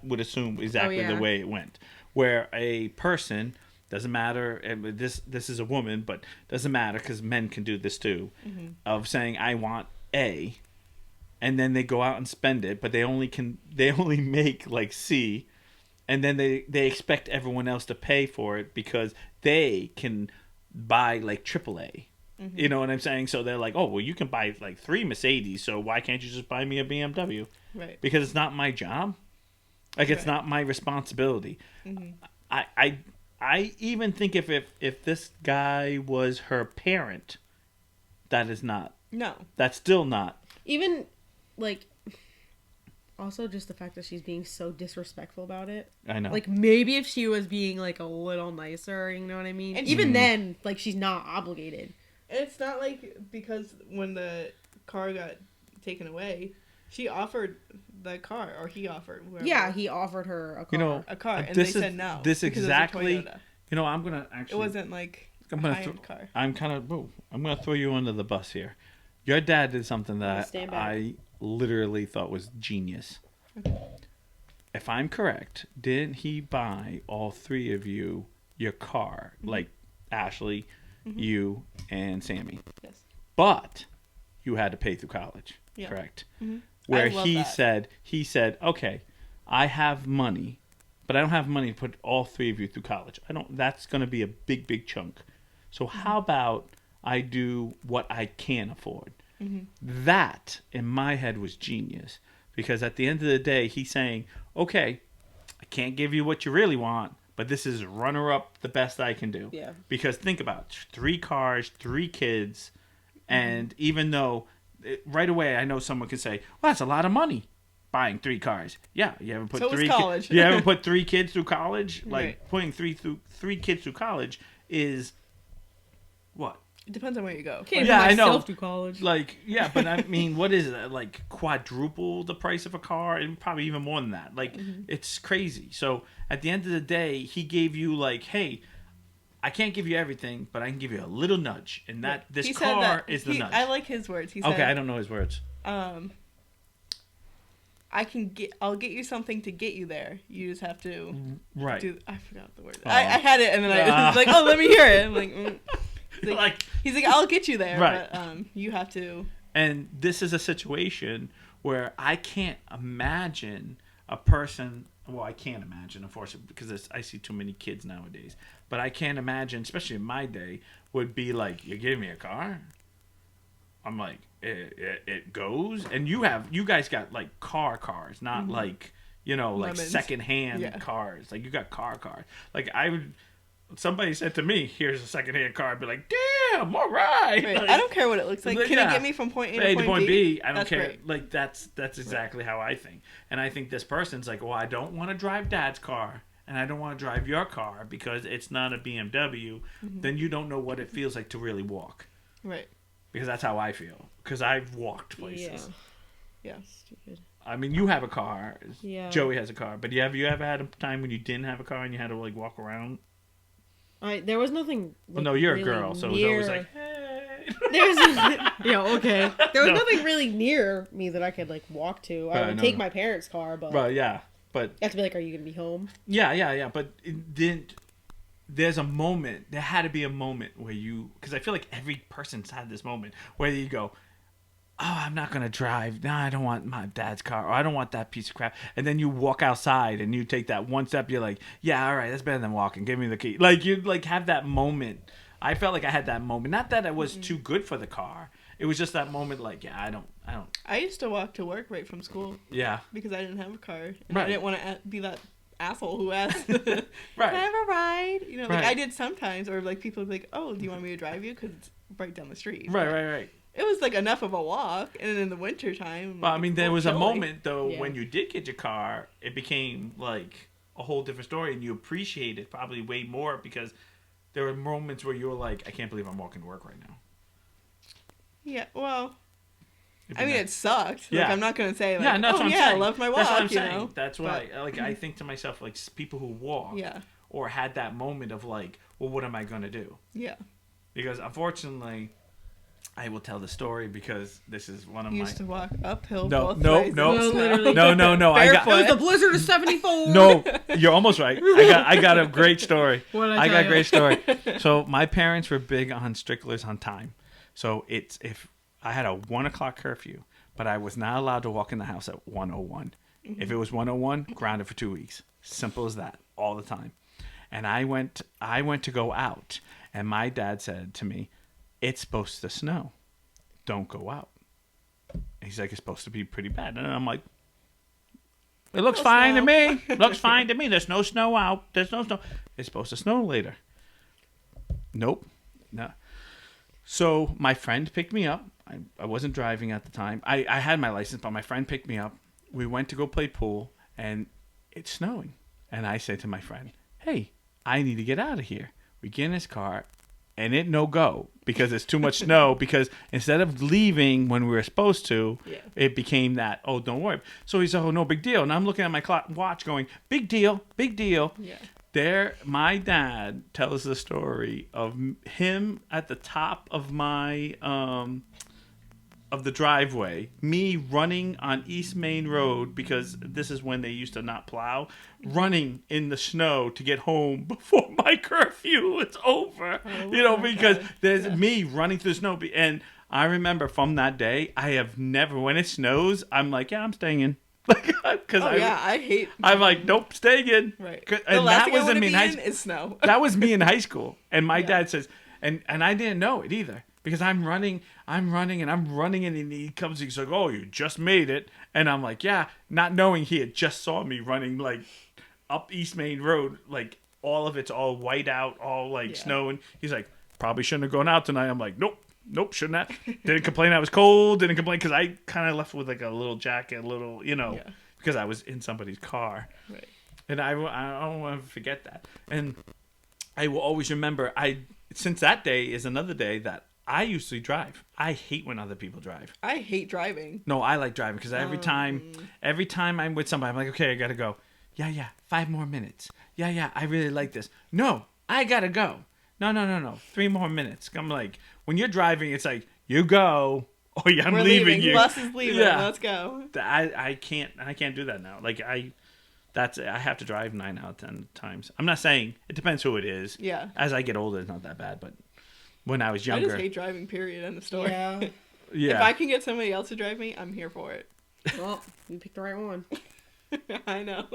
would assume exactly yeah. the way it went. Where a person, doesn't matter, and this is a woman, but doesn't matter because men can do this too, of saying, I want A, and then they go out and spend it, but they only make like C, and then they expect everyone else to pay for it because they can buy like AAA. You know what I'm saying? So they're like, oh, well, you can buy like 3 Mercedes, so why can't you just buy me a BMW? Right. Because it's not my job. Like, it's Right. not my responsibility. I even think if this guy was her parent, that is not. No. That's still not. Even, like, also just the fact that she's being so disrespectful about it. I know. Like, maybe if she was being, like, a little nicer, you know what I mean? And even then, like, she's not obligated. It's not like because when the car got taken away, she offered the car, or he offered. Whoever, Yeah, he offered her a car. You know, a car, and this they is- said no. this because exactly- It was a Toyota. You know, I'm gonna It actually. wasn't like I'm a gonna. high-end car. I'm gonna throw you under the bus here. Your dad did something that Stand back. I literally thought was genius. Okay. If I'm correct, didn't he buy all 3 of you your car, like Ashley, you, and Sammy? Yes. But you had to pay through college, Yeah. correct? Mhm. Where I love that. he said, okay, I have money, but I don't have money to put all 3 of you through college. That's going to be a big chunk. So how about I do what I can afford? That, in my head, was genius. Because at the end of the day, he's saying, okay, I can't give you what you really want, but this is runner-up the best I can do. Yeah. Because think about it, 3 cars, 3 kids, and even though right away, I know someone could say, well, that's a lot of money buying 3 cars. Yeah, you haven't put So was 3 college. you haven't put 3 kids through college? Like, Right. putting 3 kids through college is what? It depends on where you go. Can't Yeah, put I know. myself through college. Like, yeah, but I mean, what is it? Like, quadruple the price of a car, and probably even more than that. Like, it's crazy. So at the end of the day, he gave you like, hey, I can't give you everything, but I can give you a little nudge, and that this He said car that- is the nudge. I like his words. He said, Okay, I don't know his words. I'll get you something to get you there. You just have to Right. do. I forgot the word. Oh. I had it, and then I was like, oh, let me hear it. I'm like, he's like, I'll get you there, Right. but you have to. And this is a situation where I can't imagine a person. Well, I can't imagine, unfortunately, because I see too many kids nowadays. But I can't imagine, especially in my day, would be like, you give me a car? I'm like, it goes? And you guys got like cars, not like, like Lemons. secondhand cars. Like, you got cars. Like, somebody said to me, here's a secondhand car. I'd be like, damn, all right. Right. Like, I don't care what it looks like. Can yeah. it get me from point A A to point B? I don't That's care. great. Like, that's exactly how I think. And I think this person's like, well, I don't want to drive Dad's car, and I don't want to drive your car because it's not a BMW. Then you don't know what it feels like to really walk. Right. Because that's how I feel. Because I've walked places. Yeah. Stupid. I mean, you have a car. Yeah. Joey has a car. But have you ever had a time when you didn't have a car and you had to like walk around? There was nothing. Well, no, you're really a girl, so it was near... always like, hey. There's okay. There was No. nothing really near me that I could like walk to. I would no, take no. my parents' car, but But yeah. But I have to be like, "Are you gonna be home?" yeah. But it didn't. There's a moment. There had to be a moment where because I feel like every person's had this moment where you go, "Oh, I'm not gonna drive. No, I don't want my dad's car. Or I don't want that piece of crap." And then you walk outside and you take that one step. You're like, "Yeah, all right, that's better than walking. Give me the key." Like you like have that moment. I felt like I had that moment. Not that I was too good for the car. It was just that moment. Like, yeah, I don't. I used to walk to work right from school Yeah. because I didn't have a car. And Right. I didn't want to be that asshole who asked, Can I Right. have a ride? Like Right. I did sometimes, or like people would be like, oh, do you want me to drive you? Because it's right down the street. Right. It was like enough of a walk, and then in the winter time. Well, I mean, there was a moment though Yeah. when you did get your car, it became like a whole different story, and you appreciate it probably way more because there were moments where you were like, "I can't believe I'm walking to work right now." Yeah, well, It'd be I mean, nice. it sucked. Yeah. Like, I'm not gonna say like, Yeah, and that's oh what I'm yeah, saying. I love my walk. That's what I'm you saying. know? That's why, I think to myself, like people who walk, Yeah, or had that moment of like, "Well, what am I gonna do?" yeah. Because unfortunately, I will tell the story because this is one of You my. used to walk uphill No, both no, ways. no. in the No, snow. literally. No. I got. It was the blizzard of '74. No, you're almost right. I got a great story. What'd I I got a tell great story. So my parents were big on stricklers on time. So if I had a 1:00 curfew, but I was not allowed to walk in the house at 1:01. If it was 1:01, grounded for 2 weeks. Simple as that, all the time. And I went to go out, and my dad said to me, "It's supposed to snow. Don't go out." He's like, "It's supposed to be pretty bad," and I'm like, "It looks fine to me. Looks fine to me. There's no snow out. There's no snow. It's supposed to snow later." Nope. No. So my friend picked me up. I wasn't driving at the time. I had my license, but my friend picked me up. We went to go play pool, and it's snowing. And I said to my friend, "Hey, I need to get out of here." We get in his car, and it no go because it's too much snow. Because instead of leaving when we were supposed to, Yeah. it became that, "Oh, don't worry." So he's, "Oh, no big deal." And I'm looking at my watch going, "Big deal, big deal." Yeah. There, my dad tells the story of him at the top of my of the driveway, me running on East Main Road because this is when they used to not plow, running in the snow to get home before my curfew was over. Because there's me running through the snow, and I remember from that day, I have never, when it snows, I'm like, "Yeah, I'm staying in." Because I hate. I'm like, "Nope, staying in." Right. And The last that thing I was want to me be in high in school. is snow. That was me in high school. And my Yeah. dad says, and I didn't know it either. Because I'm running, and he comes, he's like, "Oh, you just made it." And I'm like, "Yeah," not knowing he had just saw me running like up East Main Road, like all of it's all white out, all like Yeah. snow. And he's like, "Probably shouldn't have gone out tonight." I'm like, "Nope, Nope, shouldn't have. Didn't complain I was cold. Didn't complain because I kind of left with like a little jacket, Yeah. because I was in somebody's car. Right. And I don't want to forget that. And I will always remember, since that day is another day that I usually drive. I hate when other people drive. I hate driving. No, I like driving because every time I'm with somebody, I'm like, okay, I got to go. Yeah, 5 more minutes. Yeah, I really like this. No, I got to go. No. 3 more minutes. I'm like, when you're driving, it's like, you go. Oh, yeah, I'm We're leaving you. The bus is leaving. Yeah. Let's go. I can't do that now. Like, I have to drive 9 out of 10 times. I'm not saying, it depends who it is. Yeah. As I get older, it's not that bad, but when I was I younger. just hate driving, period, in the store. Yeah. Yeah. If I can get somebody else to drive me, I'm here for it. Well, you picked the right one. I know.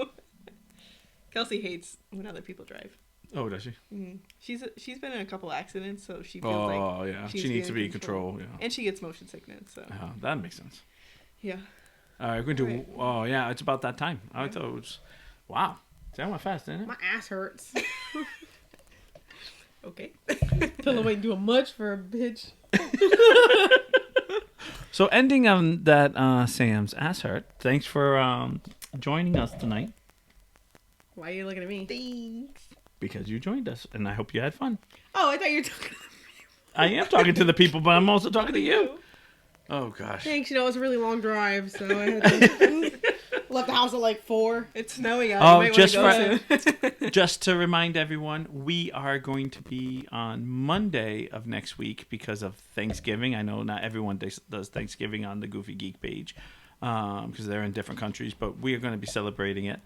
Kelsey hates when other people drive. Oh, does she? Mm-hmm. She's been in a couple accidents, so she feels like Yeah. she's She needs to in be in control. Yeah. and she gets motion sickness. So That makes sense. yeah. All right, we're going to do... All Oh, yeah, it's about that time. I thought it was... Wow. That went fast, didn't it? My ass hurts. Okay. Pillow ain't doing much for a bitch. So ending on that Sam's ass hurt. Thanks for joining us tonight. Why are you looking at me? Thanks. Because you joined us, and I hope you had fun. Oh, I thought you were talking. I am talking to the people, but I'm also talking to you. Oh, gosh. Thanks. You know, it was a really long drive, so I had to left the house at like 4. It's snowing out. Oh, You might just wanna go soon. Just to remind everyone, we are going to be on Monday of next week because of Thanksgiving. I know not everyone does Thanksgiving on the Goofy Geek page because they're in different countries, but we are going to be celebrating it.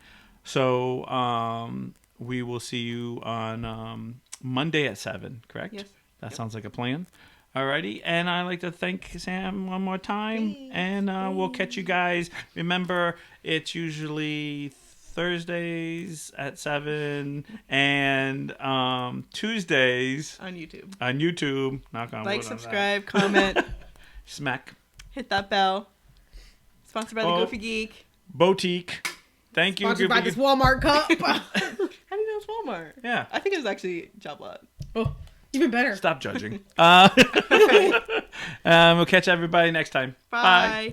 So we will see you on Monday at 7, correct? Yes. That sounds like a plan. Alrighty, and I'd like to thank Sam one more time, and we'll catch you guys. Remember, it's usually Thursdays at 7 and Tuesdays On YouTube. on YouTube. Knock on Like, wood on subscribe, comment, that. Smack. hit that bell. Sponsored by the Oh. Goofy Geek. Boutique. Thank you. Sponsored by Goofy this Walmart cup. How do you know it's Walmart? Yeah. I think it was actually Job Lot. Oh, even better. Stop judging. We'll catch everybody next time. Bye.